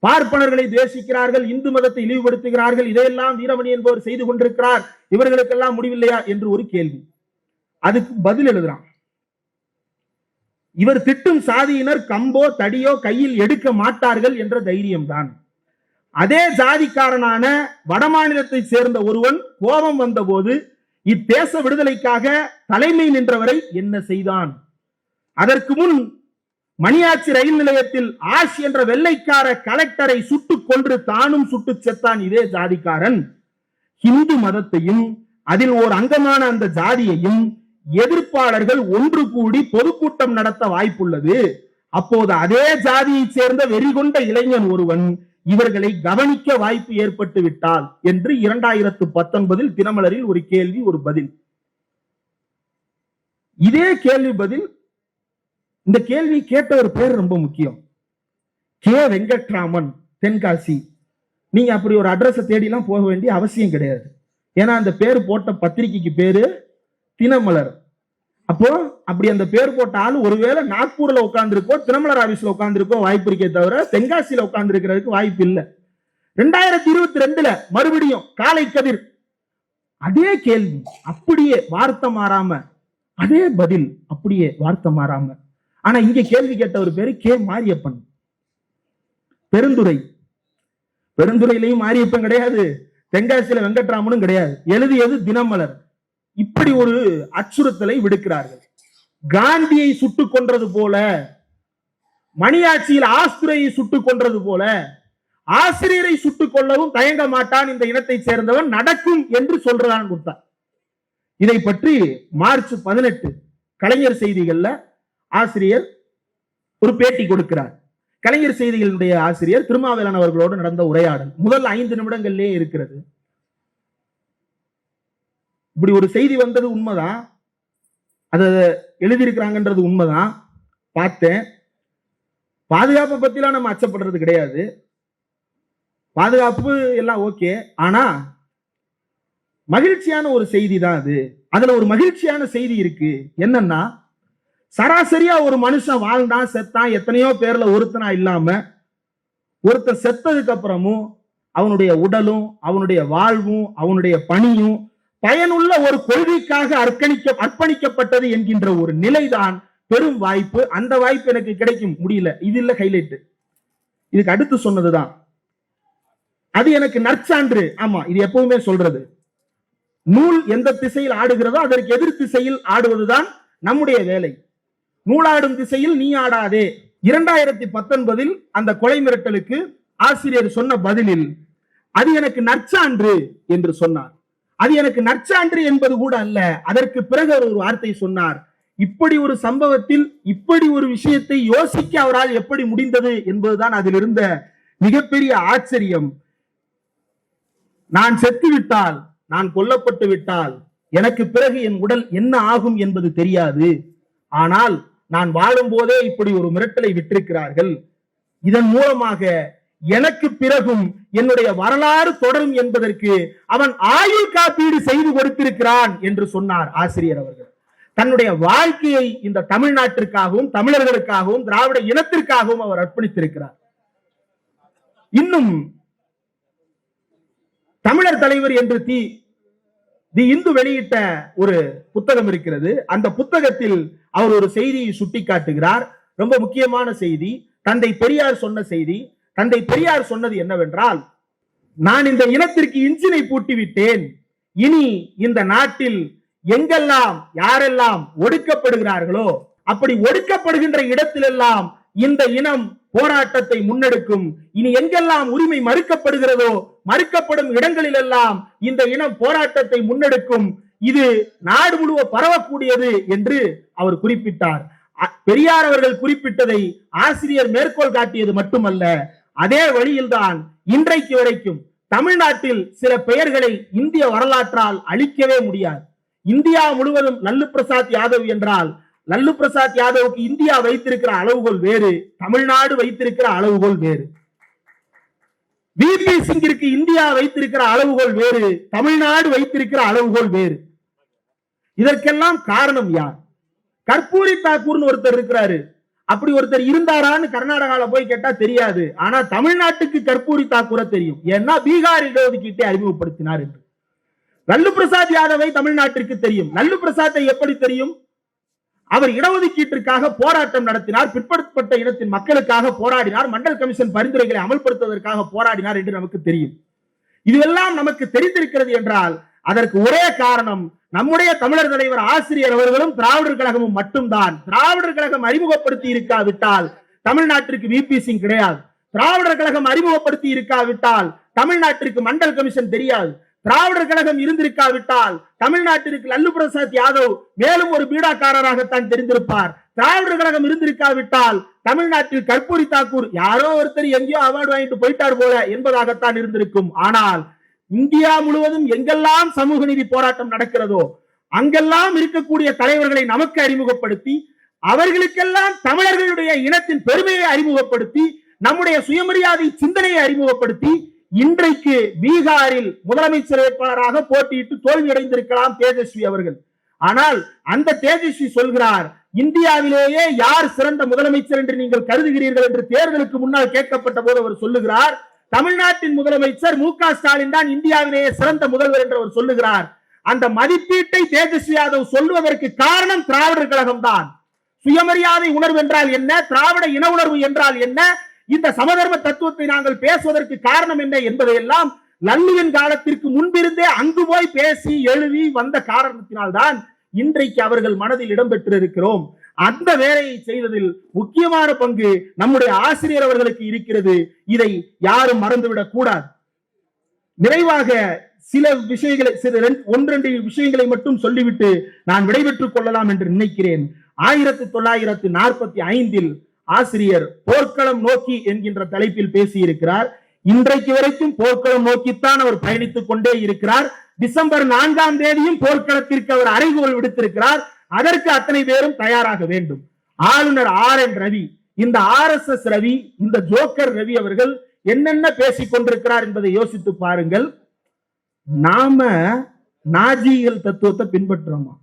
பார்ப்பனர்களை தேசிக்கிறார்கள், இந்து மதத்தை இழிவுபடுத்துகிறார்கள், இதையெல்லாம் வீரமணி என்பவர் செய்து கொண்டிருக்கிறார், இவர்களுக்கெல்லாம் முடிவில்லையா என்று ஒரு கேள்வி. அதுக்கு பதில் எழுதுறான், இவர் திட்டும் சாதியினர் கம்போ தடியோ கையில் எடுக்க மாட்டார்கள் என்ற தைரியம்தான். அதே ஜாதிக்காரனான வடமாநிலத்தை சேர்ந்த ஒருவன் கோபம் வந்த போது இத்தேச விடுதலைக்காக தலைமை நின்றவரை என்ன செய்தான்? அதற்கு முன் மணியாச்சி ரயில் நிலையத்தில் ஆஷ் என்ற வெள்ளைக்கார கலெக்டரை சுட்டுக் கொன்று தானும் சுட்டு செத்தான் இதே ஜாதிக்காரன். இந்து மதத்தையும் அதில் ஓர் அங்கமான அந்த ஜாதியையும் எதிர்ப்பாளர்கள் ஒன்று கூடி பொதுக்கூட்டம் நடத்த வாய்ப்புள்ளது. அப்போது அதே ஜாதியை சேர்ந்த வெறிகொண்ட இளைஞன் ஒருவன் இவர்களை கவனிக்க வாய்ப்பு ஏற்பட்டு விட்டால் என்று 2019 தினமலரில் ஒரு கேள்வி, ஒரு பதில். இதே கேள்வி பதில், இந்த கேள்வி கேட்டவர் பேர் ரொம்ப முக்கியம், கே வெங்கட்ராமன், தென்காசி. நீங்க அப்படி ஒரு அட்ரஸ் தேடிலாம் போக வேண்டிய அவசியம் கிடையாது. ஏன்னா அந்த பேர் போட்ட பத்திரிகைக்கு பேரு தினமலர். அப்போ அப்படி அந்த பேர் போட்ட ஆளு ஒருவேளை நாக்பூர்ல உட்கார்ந்து இருக்கோ, தினமலர் ஆபீஸ்ல உட்கார்ந்து இருக்கோ வாய்ப்பு இருக்கே தவிர தென்காசியில உட்கார்ந்து இருக்கிறதுக்கு வாய்ப்பு இல்லை. 2022 மறுபடியும் காலை கதிர் அதே கேள்வி, அப்படியே வார்த்தை மாறாம, அதே பதில் அப்படியே வார்த்தை மாறாம. ஆனா இங்க கேள்வி கேட்டவர் பேரு கே மாரியப்பன், பெருந்துறை. பெருந்துறையிலையும் மாரியப்பன் கிடையாது, தென்காசியில வெங்கட்ராமனும் கிடையாது. எழுதியது தினமலர். இப்படி ஒரு அச்சுறுத்தலை விடுக்கிறார்கள். காந்தியை சுட்டுக் கொன்றது போல, மணியாட்சியில் ஆஸ்துரையை சுட்டுக் கொன்றது போல, ஆசிரியரை சுட்டுக் கொள்ளவும் தயங்க மாட்டான் இந்த இனத்தை சேர்ந்தவன், நடக்கும் என்று சொல்றான் கொடுத்தார். இதை பற்றி மார்ச் 18 கலைஞர் செய்திகள்ல ஆசிரியர் ஒரு பேட்டி கொடுக்கிறார். கலைஞர் செய்திகளுடைய ஆசிரியர் திருமாவேலன் அவர்களோடு நடந்த உரையாடல் முதல் 5 நிமிடங்களிலே இருக்கிறது. இப்படி ஒரு செய்தி வந்தது உண்மைதான், அதை எழுதியிருக்கிறாங்கன்றது உண்மைதான். பார்த்தேன். பாதுகாப்பை பத்திலாம் நம்ம அச்சப்படுறது கிடையாது, பாதுகாப்பு எல்லாம் ஓகே. ஆனா மகிழ்ச்சியான ஒரு செய்தி தான் அது. அதுல ஒரு மகிழ்ச்சியான செய்தி இருக்கு. என்னன்னா, சராசரியா ஒரு மனுஷன் வாழ்ந்தான் செத்தான், எத்தனையோ பேர்ல ஒருத்தனா இல்லாம, ஒருத்தன் செத்ததுக்கு அப்புறமும் அவனுடைய உடலும் அவனுடைய வாழ்வும் அவனுடைய பணியும் பயனுள்ள ஒரு கொள்கைக்காக அர்ப்பணிக்கப்பட்டது என்கின்ற ஒரு நிலைதான் பெரும் வாய்ப்பு. அந்த வாய்ப்பு எனக்கு கிடைக்கும் முடியல, இது இல்ல ஹைலைட். இதுக்கு அடுத்து சொன்னதுதான் அது எனக்கு நற்சான்று. ஆமா, இது எப்பவுமே சொல்றது, நூல் எந்த திசையில் ஆடுகிறதோ அதற்கு எதிர் திசையில் ஆடுவதுதான் நம்முடைய வேலை. நூலாடும் திசையில் நீ ஆடாதே. 2019 அந்த கொலை மிரட்டலுக்கு ஆசிரியர் சொன்ன பதிலில் அது எனக்கு நற்சான்று என்று சொன்னார். அது எனக்கு நற்சான்று என்பது கூட அல்ல, அதற்கு பிறகு ஒரு வார்த்தை சொன்னார். இப்படி ஒரு சம்பவத்தில் இப்படி ஒரு விஷயத்தை யோசிக்க அவரால் எப்படி முடிந்தது என்பதுதான் அதில் இருந்த மிகப்பெரிய ஆச்சரியம். நான் செத்து விட்டால், நான் கொல்லப்பட்டு விட்டால் எனக்கு பிறகு என் உடல் என்ன ஆகும் என்பது தெரியாது. ஆனால் நான் வாழும் போதே இப்படி ஒரு மிரட்டலை விட்டிருக்கிறார்கள். இதன் மூலமாக எனக்கு பிறகும் என்னுடைய வரலாறு தொடரும் என்பதற்கு அவன் ஆயுள் காப்பீடு செய்து கொடுத்திருக்கிறான் என்று சொன்னார் ஆசிரியர் அவர்கள். தன்னுடைய வாழ்க்கையை இந்த தமிழ்நாட்டிற்காகவும் தமிழர்களுக்காகவும் திராவிட இனத்திற்காகவும் அவர் அர்ப்பணித்திருக்கிறார். இன்னும் தமிழர் தலைவர் என்று தி இந்து வெளியிட்ட ஒரு புத்தகம் இருக்கிறது. அந்த புத்தகத்தில் அவர் ஒரு செய்தியை சுட்டிக்காட்டுகிறார், ரொம்ப முக்கியமான செய்தி. தந்தை பெரியார் சொன்ன செய்தி. தந்தை பெரியார் சொன்னது என்னவென்றால், நான் இந்த இனத்திற்கு இன்ஜினை பூட்டி விட்டேன், இனி இந்த நாட்டில் எங்கெல்லாம் யாரெல்லாம் ஒடுக்கப்படுகிறார்களோ அப்படி ஒடுக்கப்படுகின்ற இடத்திலெல்லாம் இந்த இனம் போராட்டத்தை முன்னெடுக்கும். இனி எங்கெல்லாம் உரிமை மறுக்கப்படுகிறதோ மறுக்கப்படும் இடங்களிலெல்லாம் இந்த இனம் போராட்டத்தை முன்னெடுக்கும். இது நாடு முழுவதும் பரவக்கூடியது என்று அவர் குறிப்பிட்டார். பெரியார் அவர்கள் குறிப்பிட்டதை ஆசிரியர் மேற்கோள் காட்டியது மட்டுமல்ல, அதே வழியில்தான் இன்றைக்கு வரைக்கும் தமிழ்நாட்டில் சில பெயர்களை இந்திய வரலாற்றால் அழிக்கவே முடியாது. இந்தியா முழுவதும் லல்லு பிரசாத் யாதவ் என்றால் லல்லு பிரசாத் யாதவுக்கு இந்தியா வைத்திருக்கிற அளவுகோல் வேறு, தமிழ்நாடு வைத்திருக்கிற அளவுகோல் வேறு. விபி சிங்கிற்கு இந்தியா வைத்திருக்கிற அளவுகோல் வேறு, தமிழ்நாடு வைத்திருக்கிற அளவுகோல் வேறு. இதற்கெல்லாம் காரணம் யார்? கற்பூரி தாக்கூர்னு ஒருத்தர் இருக்கிறாரு. அப்படி ஒருத்தர் இருந்தாரான்னு கர்நாடகால போய் கேட்டா தெரியாது. ஆனா தமிழ்நாட்டுக்கு கற்பூரி தாக்கூரை தெரியும். ஏன்னா பீகார் இடஒதுக்கீட்டை அறிமுகப்படுத்தினார் என்று. லல்லு பிரசாத் யாதவை தமிழ்நாட்டிற்கு தெரியும். லல்லு பிரசாத்தை எப்படி தெரியும்? அவர் இடஒதுக்கீட்டிற்காக போராட்டம் நடத்தினார், பிற்படுத்தப்பட்ட இனத்தின் மக்களுக்காக போராடினார், மண்டல் கமிஷன் பரிந்துரைகளை அமல்படுத்துவதற்காக போராடினார் என்று நமக்கு தெரியும். இதுவெல்லாம் நமக்கு தெரிந்திருக்கிறது என்றால் அதற்கு ஒரே காரணம் நம்முடைய தமிழர் தலைவர் ஆசிரியர் அவர்களும் திராவிடர் கழகமும் மட்டும்தான். திராவிடர் கழகம் அறிமுகப்படுத்தி இருக்காவிட்டால் தமிழ்நாட்டிற்கு விபி சிங் கிடையாது. திராவிடர் கழகம் அறிமுகப்படுத்தி இருக்காவிட்டால் தமிழ்நாட்டிற்கு மண்டல் கமிஷன் தெரியாது. திராவிடர் கழகம் இருந்திருக்காவிட்டால் தமிழ்நாட்டிற்கு லல்லு பிரசாத் யாதவ் மேலும் ஒரு பீடாக்காரராகத்தான் தெரிந்திருப்பார். திராவிடர் கழகம் இருந்திருக்காவிட்டால் தமிழ்நாட்டில் கற்பூரி தாக்கூர் யாரோ ஒருத்தர் எங்கேயோ அவார்டு வாங்கிட்டு போயிட்டார் போல என்பதாகத்தான் இருந்திருக்கும். ஆனால் இந்தியா முழுவதும் எங்கெல்லாம் சமூக நீதி போராட்டம் நடக்கிறதோ அங்கெல்லாம் இருக்கக்கூடிய தலைவர்களை நமக்கு அறிமுகப்படுத்தி, அவர்களுக்கெல்லாம் தமிழர்களுடைய இனத்தின் பெருமையை அறிமுகப்படுத்தி, நம்முடைய சுயமரியாதை சிந்தனையை அறிமுகப்படுத்தி, இன்றைக்கு பீகாரில் முதலமைச்சர் வேட்பாளராக போட்டியிட்டு தோல்வி அடைந்திருக்கலாம் தேஜஸ்வி அவர்கள். ஆனால் அந்த தேஜஸ்வி சொல்கிறார், இந்தியாவிலேயே யார் சிறந்த முதலமைச்சர் என்று நீங்கள் கருதுகிறீர்கள் என்று தேர்தலுக்கு முன்னால் கேட்கப்பட்ட போது அவர் சொல்லுகிறார், தமிழ்நாட்டின் முதலமைச்சர் மு.க. ஸ்டாலின் தான் இந்தியாவிலேயே சிறந்த முதல்வர் என்று அவர் சொல்லுகிறார். அந்த மதிப்பீட்டை தேஜஸ்வி யாதவ் சொல்லுவதற்கு காரணம் திராவிடர் கழகம் தான். சுயமரியாதை உணர்வு என்றால் என்ன, திராவிட இன உணர்வு என்றால் என்ன, இந்த சமதர்ம தத்துவத்தை நாங்கள் பேசுவதற்கு காரணம் என்ன என்பதையெல்லாம் லல்லுவின் காலத்திற்கு முன்பிருந்தே அங்கு போய் பேசி எழுதி வந்த காரணத்தினால்தான் இன்றைக்கு அவர்கள் மனதில் இடம்பெற்றிருக்கிறோம். அந்த வேலையை செய்வதில் முக்கியமான பங்கு நம்முடைய ஆசிரியர் அவர்களுக்கு இருக்கிறது. இதை யாரும் மறந்துவிடக் கூடாது. நிறைவாக சில விஷயங்களை, ஒன்றெண்டு விஷயங்களை மட்டும் சொல்லிவிட்டு நான் விடைபெற்றுக் கொள்ளலாம் என்று நினைக்கிறேன். 1945 ஆசிரியர் போர்க்களம் நோக்கி என்கின்ற தலைப்பில் பேசியிருக்கிறார். இன்றைக்கு வரைக்கும் போர்க்களம் நோக்கித்தான் அவர் பயணித்துக் கொண்டே இருக்கிறார். டிசம்பர் 4ஆம் தேதியும் போர்க்களத்திற்கு அவர் அறைகோல் விடுத்திருக்கிறார். அதற்கு அத்தனை பேரும் தயாராக வேண்டும். ஆளுநர் RN ரவி, இந்த RSS ரவி, இந்த ஜோக்கர் ரவி அவர்கள் என்னென்ன பேசிக் கொண்டிருக்கிறார் என்பதை யோசித்து பாருங்கள். நாம நாஜிகள் தத்துவத்தை பின்பற்றோமா?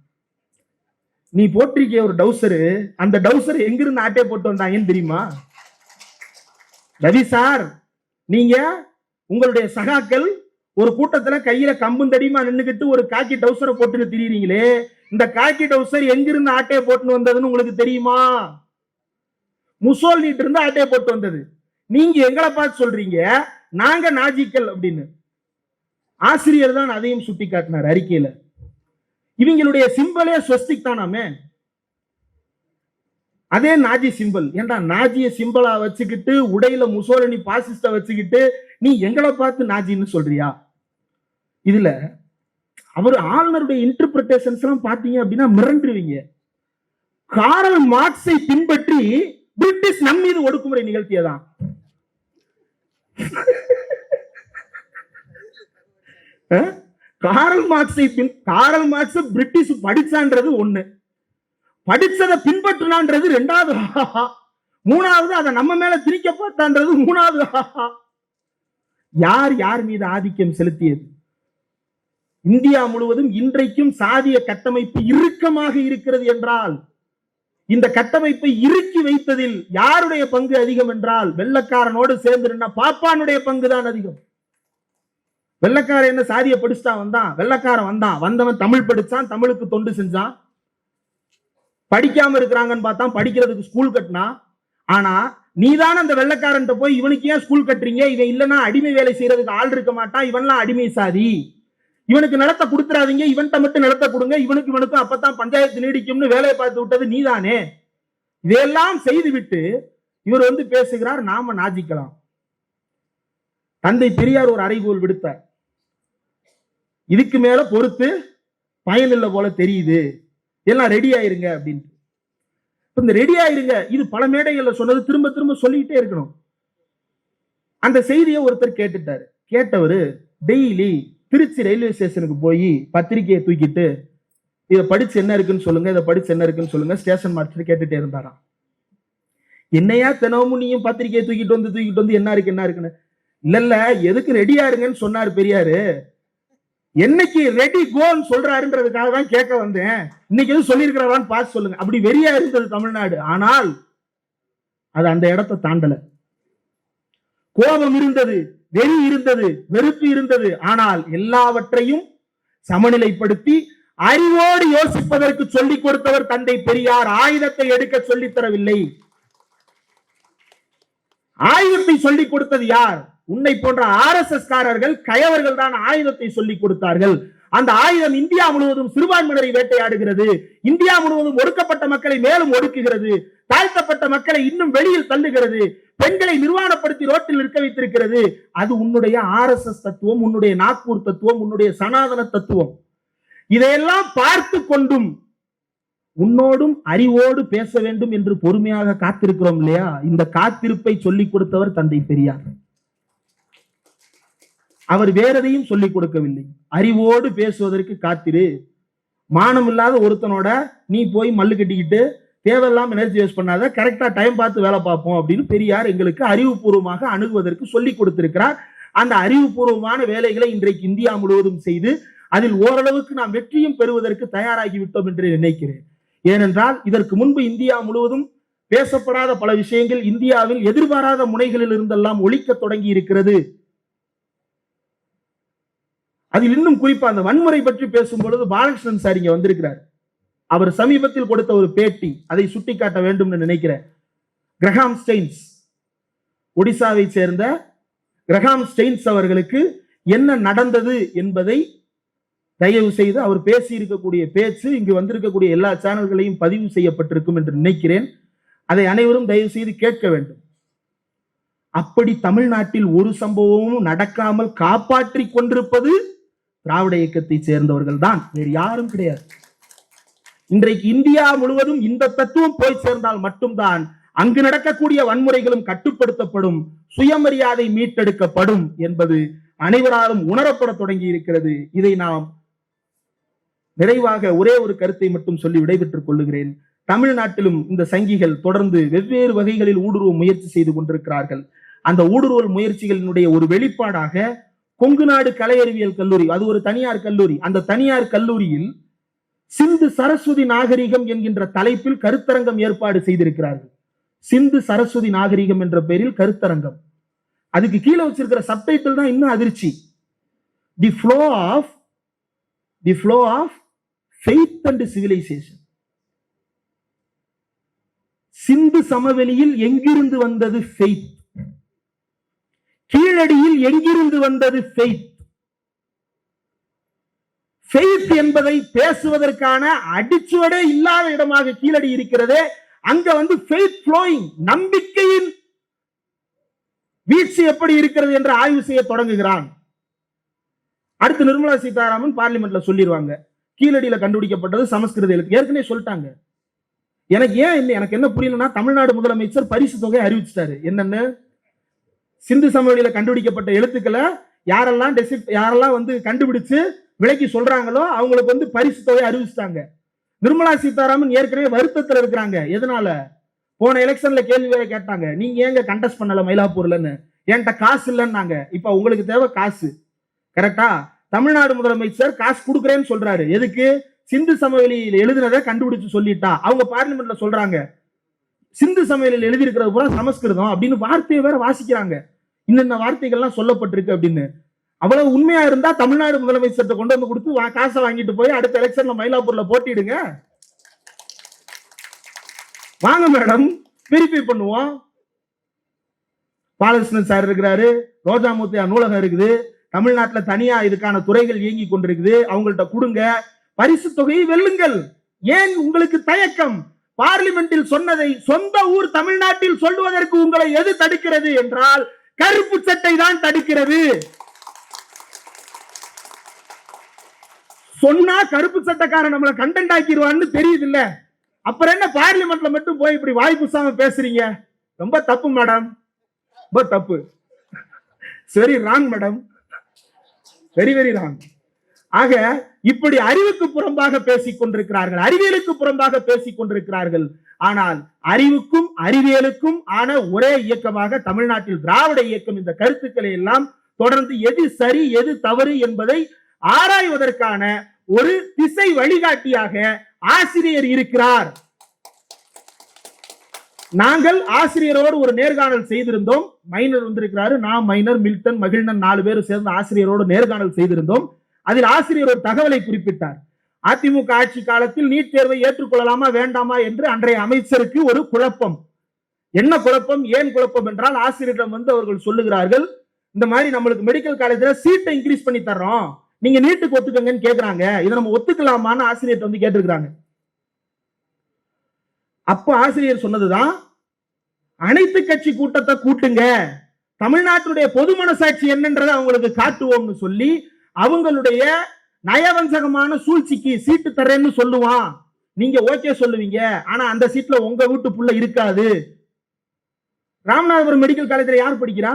நீ போட்டிருக்க ஒரு டவுசரு, அந்த டவுசர் எங்கிருந்து ஆட்டே போட்டு வந்தாங்கன்னு தெரியுமா? ரவி சார், நீங்க உங்களுடைய சகாக்கள் ஒரு கூட்டத்துல கையில கம்பும் தடியுமா நின்னுகிட்டு ஒரு காக்கி டவுசரை போட்டுன்னு திரியுறீங்களே, இந்த காக்கி டவுசர் எங்கிருந்து ஆட்டையை போட்டு வந்ததுன்னு உங்களுக்கு தெரியுமா? முசோலினிட்டு இருந்து ஆட்டையை போட்டு வந்தது. நீங்க எங்களை பார்த்து சொல்றீங்க நாங்க நாஜிக்கல் அப்படின்னு. ஆசிரியர் தான் அதையும் சுட்டி காட்டினார் அறிக்கையில. இவங்களுடைய சிம்பலே ஸ்வஸ்திக் தானாமே, அதே நாஜி சிம்பல். ஏன்டா நாஜிய சிம்பலா வச்சுக்கிட்டு உடையில முசோலினி பாசிஸ்ட வச்சுக்கிட்டு நீ எங்களை பார்த்து நாஜின்னு சொல்றியா? இதுல அவர் ஆளுநருடைய இன்டர்பிரேஷன்ஸ் எல்லாம் பாத்தீங்க அப்படின்னா மிரண்டுருவீங்க. காரல் மார்க்ஸை பின்பற்றி பிரிட்டிஷ் நம் மீது ஒடுக்குமுறை நிகழ்த்தியதான். காரல் மார்க்ஸ் பிரிட்டிஷ் படிச்சான்றது ஒண்ணு, படிச்சதை பின்பற்றினான்றது ரெண்டாவது, மூணாவது அதை நம்ம மேல திணிக்க பார்த்தான்றது மூணாவது. யார் யார் மீது ஆதிக்கம் செலுத்தியது? இந்தியா முழுவதும் இன்றைக்கும் சாதிய கட்டமைப்பு இறுக்கமாக இருக்கிறது என்றால் இந்த கட்டமைப்பை இறுக்கி வைத்ததில் யாருடைய பங்கு அதிகம் என்றால் வெள்ளக்காரனோடு சேர்ந்து நின்ன பாப்பானுடைய பங்குதான் அதிகம். வெள்ளக்காரன் என்ன சாதிய படிச்சுட்டா வந்தான்? வெள்ளக்காரன் வந்தவன் தமிழ் படிச்சான், தமிழுக்கு தொண்டு செஞ்சான். படிக்காம இருக்கிறாங்கன்னு பார்த்தா படிக்கிறதுக்கு ஸ்கூல் கட்டினா. ஆனா நீதான அந்த வெள்ளக்காரன் போய் இவனுக்கு ஏன் ஸ்கூல் கட்டுறீங்க, இவன் இல்லைன்னா அடிமை வேலை செய்யறதுக்கு ஆள் இருக்க மாட்டான், இவன்லாம் அடிமை சாதி, இவனுக்கு நிலத்தை கொடுத்துறாதீங்க, இவன்கிட்ட மட்டும் நிலத்தை கொடுங்க, இவனுக்கும் அப்பதான் பஞ்சாயத்து நீடிக்கும்னு வேலையை பார்த்து விட்டது நீதானே. இதையெல்லாம் செய்து விட்டு இவர் வந்து பேசுகிறார் நாம நாஜிக்கலாம். தந்தை பெரியார் ஒரு அறைகோல் விடுத்தார், இதுக்கு மேல பொறுத்து பயனில்லை போல தெரியுது, எல்லாம் ரெடி ஆயிருங்க அப்படின்ட்டு. இந்த ரெடியா இருங்க இது பல மேடைகள்ல சொன்னது திரும்ப திரும்ப சொல்லிக்கிட்டே இருக்கணும். அந்த செய்தியை ஒருத்தர் கேட்டுட்டாரு. கேட்டவரு டெய்லி திருச்சி ரயில்வே ஸ்டேஷனுக்கு போய் பத்திரிகையை தூக்கிட்டு இதை படிச்சு என்ன இருக்குன்னு சொல்லுங்க, இதை படிச்சு என்ன இருக்குன்னு சொல்லுங்க, ஸ்டேஷன் மாஸ்டர் கேட்டுட்டே இருந்தாராம். என்னையா தினமும் நீயும் பத்திரிகையை தூக்கிட்டு வந்து என்ன இருக்குன்னு, இல்ல எதுக்கு ரெடியா இருங்கன்னு சொன்னாரு பெரியாரு. என்னைக்கு ரெடி கோன்னு சொல்றாருன்றதுக்காக தான் கேட்க வந்தேன். இன்னைக்கு எதுவும் சொல்லியிருக்கிறாரான்னு பார்த்து சொல்லுங்க. அப்படி வெறியா இருந்தது தமிழ்நாடு. ஆனால் அது அந்த இடத்தை தாண்டல. கோபம் இருந்தது, வெறி இருந்தது, வெறுப்பு இருந்தது. ஆனால் எல்லாவற்றையும் சமநிலைப்படுத்தி அறிவோடு யோசிப்பதற்கு சொல்லிக் கொடுத்தவர் தந்தை பெரியார். ஆயுதத்தை எடுக்க சொல்லித் தரவில்லை. ஆயுதத்தை சொல்லிக் கொடுத்தது யார்? உன்னை போன்ற RSS காரர்கள், கயவர்கள் தான் ஆயுதத்தை சொல்லிக் கொடுத்தார்கள். அந்த ஆயுதம் இந்தியா முழுவதும் சிறுபான்மையினரை வேட்டையாடுகிறது. இந்தியா முழுவதும் ஒடுக்கப்பட்ட மக்களை மேலும் ஒடுக்குகிறது. தாழ்த்தப்பட்ட மக்களை இன்னும் வெளியில் தள்ளுகிறது. பெண்களை நிர்வாணப்படுத்தி ரோட்டில் இருக்க வைத்திருக்கிறது. அது உன்னுடைய RSS தத்துவம், உன்னுடைய நாக்பூர் தத்துவம், உன்னுடைய சனாதன தத்துவம். இதையெல்லாம் பார்த்து கொண்டும் உன்னோடும் அறிவோடு பேச வேண்டும் என்று பொறுமையாக காத்திருக்கிறோம் இல்லையா? இந்த காத்திருப்பை சொல்லிக் கொடுத்தவர் தந்தை பெரியார். அவர் வேற எதையும் சொல்லிக் கொடுக்கவில்லை. அறிவோடு பேசுவதற்கு காத்திரு. மானம் இல்லாத ஒருத்தனோட நீ போய் மல்லு கட்டிக்கிட்டு தேவையில்லாம எனர்ஜி வேஸ்ட் பண்ணாத, கரெக்டா டைம் பார்த்து வேலை பார்ப்போம் அப்படின்னு பெரியார் எங்களுக்கு அறிவுபூர்வமாக அணுகுவதற்கு சொல்லிக் கொடுத்திருக்கிறார். அந்த அறிவுபூர்வமான வேலைகளை இன்றைக்கு இந்தியா முழுவதும் செய்து அதில் ஓரளவுக்கு நாம் வெற்றியும் பெறுவதற்கு தயாராகிவிட்டோம் என்று நினைக்கிறேன். ஏனென்றால் இதற்கு முன்பு இந்தியா முழுவதும் பேசப்படாத பல விஷயங்கள் இந்தியாவில் எதிர்பாராத முனைகளில் இருந்தெல்லாம் ஒழிக்க தொடங்கி இருக்கிறது. அதில் இன்னும் குறிப்பா அந்த வன்முறை பற்றி பேசும்பொழுது பாலகிருஷ்ணன் சார் இங்க வந்திருக்கிறார். அவர் சமீபத்தில் கொடுத்த ஒரு பேட்டி அதை சுட்டிக்காட்ட வேண்டும் நினைக்கிறேன். கிரஹாம் ஸ்டெயின்ஸ், ஒடிசாவை சேர்ந்த கிரஹாம் ஸ்டெயின்ஸ் அவர்களுக்கு என்ன நடந்தது என்பதை தயவு செய்து அவர் பேசி இருக்கக்கூடிய பேச்சு இங்கு வந்திருக்கக்கூடிய எல்லா சேனல்களையும் பதிவு செய்யப்பட்டிருக்கும் என்று நினைக்கிறேன். அதை அனைவரும் தயவு செய்து கேட்க வேண்டும். அப்படி தமிழ்நாட்டில் ஒரு சம்பவமும் நடக்காமல் காப்பாற்றி கொண்டிருப்பது திராவிட இயக்கத்தை சேர்ந்தவர்கள் தான், வேறு யாரும் கிடையாது. இன்றைக்கு இந்தியா முழுவதும் இந்த தத்துவம் போய் சேர்ந்தால் மட்டும்தான் அங்கு நடக்கக்கூடிய வன்முறைகளும் கட்டுப்படுத்தப்படும், சுயமரியாதை மீட்டெடுக்கப்படும் என்பது அனைவராலும் உணரப்பட தொடங்கி இருக்கிறது. இதை நாம் நிறைவாக ஒரே ஒரு கருத்தை மட்டும் சொல்லி விடைபெற்றுக் கொள்ளுகிறேன். தமிழ்நாட்டிலும் இந்த சங்கிகள் தொடர்ந்து வெவ்வேறு வகைகளில் ஊடுருவ முயற்சி செய்து கொண்டிருக்கிறார்கள். அந்த ஊடுருவல் முயற்சிகளினுடைய ஒரு வெளிப்பாடாக கொங்கு நாடு கலை அறிவியல் கல்லூரி, அது ஒரு தனியார் கல்லூரி, அந்த தனியார் கல்லூரியில் சிந்து சரஸ்வதி நாகரிகம் என்கின்ற தலைப்பில் கருத்தரங்கம் ஏற்பாடு செய்திருக்கிறார்கள். சிந்து சரஸ்வதி நாகரிகம் என்ற பெயரில் கருத்தரங்கம். அதுக்கு கீழே வச்சிருக்கிற சப்டைட்டில் தான் இன்னும் அதிர்ச்சி. The flow of faith and civilisation. Sindhu சமவெளியில் எங்கிருந்து வந்தது ஃபெய்த்? கீழடியில் எங்கிருந்து வந்தது ஃபெய்த்? ஃபெய்த் என்பதை பேசுவதற்கான அடிச்சுவடே இல்லாத இடமாக கீழடி இருக்கிறதே. அங்க வந்து ஃபெய்த் ஃப்ளோயிங், நம்பிக்கையின் வீழ்ச்சி எப்படி இருக்கிறது என்று ஆய்வு செய்ய தொடங்குகிறான். அடுத்து நிர்மலா சீதாராமன் பார்லிமெண்ட்ல சொல்லிடுவாங்க, கீழடியில கண்டுபிடிக்கப்பட்டது சமஸ்கிருத எழுத்து. ஏற்கனவே சொல்லிட்டாங்க. எனக்கு என்ன புரியலன்னா, தமிழ்நாடு முதலமைச்சர் பரிசு தொகை அறிவிச்சிட்டாரு. என்னன்னு, சிந்து சமவெளியில கண்டுபிடிக்கப்பட்ட எழுத்துக்களை யாரெல்லாம் வந்து கண்டுபிடிச்சு விலைக்கு சொல்றாங்களோ அவங்களுக்கு வந்து பரிசு தொகை அறிவிச்சிட்டாங்க. நிர்மலா சீதாராமன் ஏற்கனவே வருத்தத்தில் இருக்கிறாங்க. எதனால? போன எலெக்ஷன்ல கேள்வி வேற கேட்டாங்க, நீங்க ஏங்க கண்டெஸ்ட் பண்ணல மயிலாப்பூர்லன்னு. என்கிட்ட காசு இல்லைன்னாங்க. இப்ப உங்களுக்கு தேவை காசு, கரெக்டா? தமிழ்நாடு முதலமைச்சர் காசு கொடுக்குறேன்னு சொல்றாரு. எதுக்கு? சிந்து சமவெளியில் எழுதினதை கண்டுபிடிச்சு சொல்லிட்டா. அவங்க பார்லிமெண்ட்ல சொல்றாங்க, சிந்து சமவெளியில் எழுதியிருக்கிறது பூரா சமஸ்கிருதம் அப்படின்னு வார்த்தையை வேற வாசிக்கிறாங்க. இன்னென்ன வார்த்தைகள்லாம் சொல்லப்பட்டிருக்கு அப்படின்னு. அவ்வளவு உண்மையா இருந்தா தமிழ்நாடு முதலமைச்சர்கிட்ட கொண்டு வந்து கொடுத்து காசை வாங்கிட்டு போய் அடுத்த எலெக்ஷன்ல மயிலாப்பூர்ல போட்டிடுங்க. வாங்க மேடம், வெரிஃபை பண்ணுவோம். பாலகிருஷ்ணன் சார் இருக்கிறாரு, ரோஜாமூர்த்தியா நூலகம் இருக்குது, தமிழ்நாட்டில் தனியா இதுக்கான துறைகள் இயங்கி கொண்டிருக்குது. அவங்கள்ட்ட கொடுங்க, பரிசு தொகையை வெல்லுங்கள். ஏன் உங்களுக்கு தயக்கம்? பார்லிமெண்டில் சொன்னதை சொந்த ஊர் தமிழ்நாட்டில் சொல்லுவதற்கு உங்களை எது தடுக்கிறது என்றால் கருப்பு சட்டை தான் தடுக்கிறது. சொன்னா கருப்பு சட்டைக்காரன் நம்மளை கண்டென்ட் ஆக்கிடுவான்னு தெரியுது இல்ல? அப்புறம் என்ன பார்லிமெண்ட்ல மட்டும் போய் இப்படி வாய் புசாம பேசுறீங்க? ரொம்ப தப்பு மேடம், ரொம்ப தப்பு. Very wrong madam, very very wrong. ஆக இப்படி அறிவுக்கு புறம்பாக பேசிக் கொண்டிருக்கிறார்கள், அறிவியலுக்கு புறம்பாக பேசிக் கொண்டிருக்கிறார்கள். ஆனால் அறிவுக்கும் அறிவியலுக்கும் ஆன ஒரே இயக்கமாக தமிழ்நாட்டில் திராவிட இயக்கம் இந்த கருத்துக்களை எல்லாம் தொடர்ந்து எது சரி எது தவறு என்பதை ஆராய்வதற்கான ஒரு திசை வழிகாட்டியாக ஆசிரியர் இருக்கிறார். நாங்கள் ஆசிரியரோடு ஒரு நேர்காணல் செய்திருந்தோம். மைனர் வந்திருக்கிறாரு, நான் மைனர், மில்டன், மகிழ்நன் 4 பேரும் சேர்ந்து ஆசிரியரோடு நேர்காணல் செய்திருந்தோம். அதில் ஆசிரியர் ஒரு தகவலை குறிப்பிட்டார். அதிமுக ஆட்சி காலத்தில் நீட் தேர்வை ஏற்றுக்கொள்ளலாமா வேண்டாமா என்று அன்றைய அமைச்சருக்கு ஒரு குழப்பம். என்ன குழப்பம், ஏன் குழப்பம் என்றால், ஆசிரியரிடம் வந்து அவர்கள் சொல்லுகிறார்கள், இந்த மாதிரி நம்மளுக்கு மெடிக்கல் காலேஜ்ல சீட்டை இன்க்ரீஸ் பண்ணி தர்றோம், நீங்க நீட்டுக்கு ஒத்துக்கங்கன்னு கேக்குறாங்க, இதை நம்ம ஒத்துக்கலாமான்னு ஆசிரியர் வந்து கேட்டிருக்கிறாங்க. அப்ப ஆசிரியர் சொன்னதுதான், அனைத்து கட்சி கூட்டத்தை கூட்டுங்க, தமிழ்நாட்டுடைய பொது மனசாட்சி என்னன்றதை அவங்களுக்கு காட்டுவோம்னு சொல்லி அவங்களுடைய நயவஞ்சகமான சூழ்ச்சிக்கு சீட்டு தரேன்னு சொல்லுவான், நீங்க ஓகே சொல்லுவீங்க, ஆனா அந்த சீட்ல உங்க வீட்டு புள்ள இருக்காது. ராமநாதபுரம் மெடிக்கல் காலேஜ்ல யார் படிக்கிறா?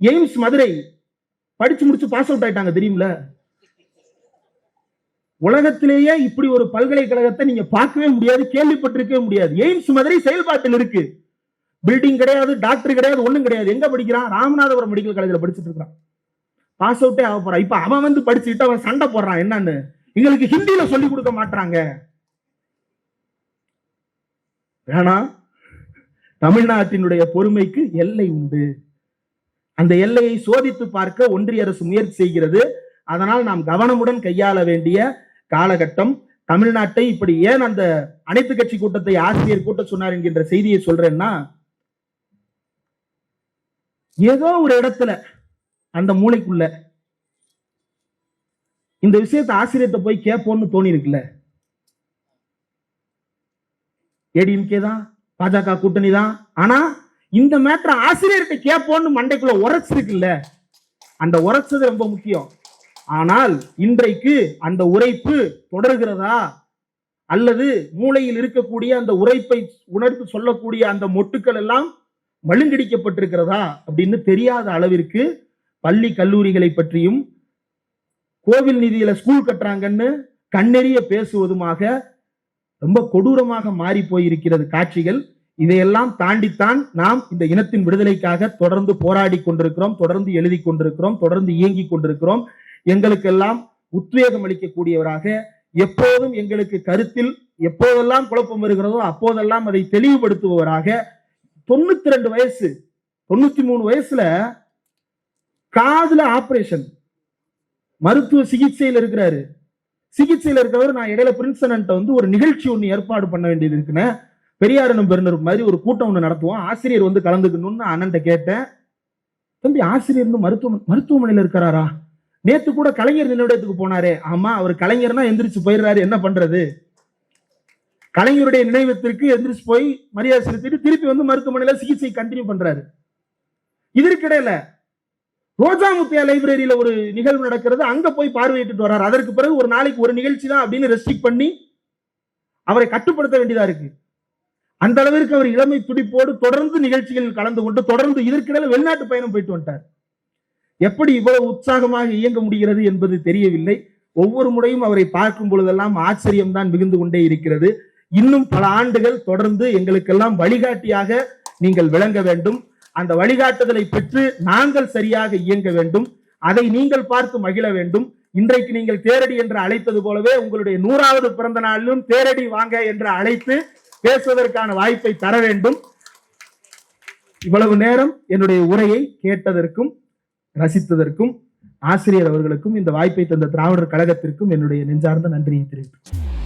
எய்ம்ஸ் மதுரை படிச்சு முடிச்சு பாஸ் அவுட் ஆயிட்டாங்க தெரியுமில. உலகத்திலேயே இப்படி ஒரு பல்கலைக்கழகத்தை நீங்க பார்க்கவே முடியாது, கேள்விப்பட்டிருக்கவே முடியாது. எய்ம்ஸ் மதுரை செயல்பாட்டில் இருக்கு. பில்டிங் கிடையாது, டாக்டர் கிடையாது, ஒண்ணும் கிடையாது. எங்க படிக்கிறான்? ராமநாதபுரம் மெடிக்கல் காலேஜ்ல படிச்சுட்டு இருக்கான். பாஸ் அவுட்டே ஆக போறான். இப்ப அவன் வந்து படிச்சுட்டு அவன் சண்டை போடுறான், என்னன்னு எங்களுக்கு ஹிந்தியில சொல்லி கொடுக்க மாட்டாங்க. வேணா, தமிழ்நாட்டினுடைய பொறுமைக்கு எல்லை உண்டு. அந்த எல்லையை சோதித்து பார்க்க ஒன்றிய அரசு முயற்சி செய்கிறது. அதனால் நாம் கவனமுடன் கையாள வேண்டிய காலகட்டம். தமிழ்நாட்டை இப்படி ஏன் அந்த அனைத்து கட்சி கூட்டத்தை ஆசிரியர் கூட்ட சொன்னார் என்கின்ற செய்தியை சொல்றேன்னா, ஏதோ ஒரு இடத்துல அந்த மூளைக்குள்ள இந்த விஷயத்தை ஆசிரியத்தை போய் கேட்போம்னு தோணி இருக்குல்ல. ஏடிஎம்கே தான், பாஜக கூட்டணி தான், ஆனா இந்த மேட்டர் ஆசிரியர்கிட்ட கேட்போம்னு மண்டைக்குள்ள உரைச்சிருக்குல்ல, அந்த உரைச்சது ரொம்ப முக்கியம். ஆனால் இன்றைக்கு அந்த உரைப்பு தொடர்கிறதா, அல்லது மூளையில் இருக்கக்கூடிய அந்த உரைப்பை உணர்த்து சொல்லக்கூடிய அந்த மொட்டுக்கள் எல்லாம் மழுங்கடிக்கப்பட்டிருக்கிறதா அப்படின்னு தெரியாத அளவிற்கு பள்ளி கல்லூரிகளை பற்றியும் கோவில் நிதியில ஸ்கூல் கட்டுறாங்கன்னு கண்ணெறிய பேசுவதுமாக ரொம்ப கொடூரமாக மாறி போயிருக்கிறது காட்சிகள். இதையெல்லாம் தாண்டித்தான் நாம் இந்த இனத்தின் விடுதலைக்காக தொடர்ந்து போராடி கொண்டிருக்கிறோம், தொடர்ந்து எழுதி கொண்டிருக்கிறோம், தொடர்ந்து இயங்கி கொண்டிருக்கிறோம். எங்களுக்கெல்லாம் உத்வேகம் அளிக்கக்கூடியவராக, எப்போதும் எங்களுக்கு கருத்தில் எப்போதெல்லாம் குழப்பம் வருகிறதோ அப்போதெல்லாம் அதை தெளிவுபடுத்துபவராக, 92 வயசு 93 வயசுல காதுல ஆபரேஷன், மருத்துவ சிகிச்சையில் இருக்கிறாரு. சிகிச்சையில் இருக்கிறவர், நான் இடையில பிரின்சன் வந்து ஒரு நிகழ்ச்சி ஒண்ணு ஏற்பாடு பண்ண வேண்டியது இருக்குன்னு, பெரியாரனும் பெருநர் மாதிரி ஒரு கூட்டம் ஒண்ணு நடத்துவோம், ஆசிரியர் வந்து கலந்துக்கணும்னு அண்ணன்ட்ட கேட்டேன். தம்பி, ஆசிரியர் மருத்துவமனையில் இருக்கிறாரா? நேத்து கூட கலைஞர் நினைவிடத்துக்கு போனாரே. ஆமா, அவர் கலைஞர்னா எந்திரிச்சு போயிடுறாரு, என்ன பண்றது? கலைஞருடைய நினைவத்திற்கு எந்திரிச்சு போய் மரியாதை செலுத்திட்டு திருப்பி வந்து மருத்துவமனையில சிகிச்சை கண்டினியூ பண்றாரு. இதற்கிடையில ரோஜாமுத்தியா லைப்ரரியில ஒரு நிகழ்வு நடக்கிறது, அங்க போய் பார்வையிட்டு வர்றாரு. அதற்கு பிறகு ஒரு நாளைக்கு ஒரு நிகழ்ச்சி தான் அப்படின்னு ரெஸ்ட்ரிக்ட் பண்ணி அவரை கட்டுப்படுத்த வேண்டியதா இருக்கு. அந்த அளவிற்கு அவர் இளமை துடிப்போடு தொடர்ந்து நிகழ்ச்சிகளில் கலந்து கொண்டு தொடர்ந்து இதற்கிடையில வெளிநாட்டு பயணம் போயிட்டு வந்துட்டார். எப்படி இவ்வளவு உற்சாகமாக இயங்க முடிகிறது என்பது தெரியவில்லை. ஒவ்வொரு முறையும் அவரை பார்க்கும் பொழுதெல்லாம் ஆச்சரியம் தான் மிகுந்து கொண்டே இருக்கிறது. இன்னும் பல ஆண்டுகள் தொடர்ந்து எங்களுக்கெல்லாம் வழிகாட்டியாக நீங்கள் விளங்க வேண்டும். அந்த வழிகாட்டுதலை பெற்று நாங்கள் சரியாக இயங்க வேண்டும். அதை நீங்கள் பார்த்து மகிழ வேண்டும். இன்றைக்கு நீங்கள் தேரடி என்று அழைத்தது போலவே உங்களுடைய 100வது பிறந்த நாளிலும் தேரடி வாங்க என்று அழைத்து பேசுவதற்கான வாய்ப்பை தர வேண்டும். இவ்வளவு நேரம் என்னுடைய உரையை கேட்டதற்கும் ரசித்ததற்கும் ஆசிரியர் அவர்களுக்கும் இந்த வாய்ப்பை தந்த திராவிடர் கழகத்திற்கும் என்னுடைய நெஞ்சார்ந்த நன்றியை தெரிவித்துள்ளேன்.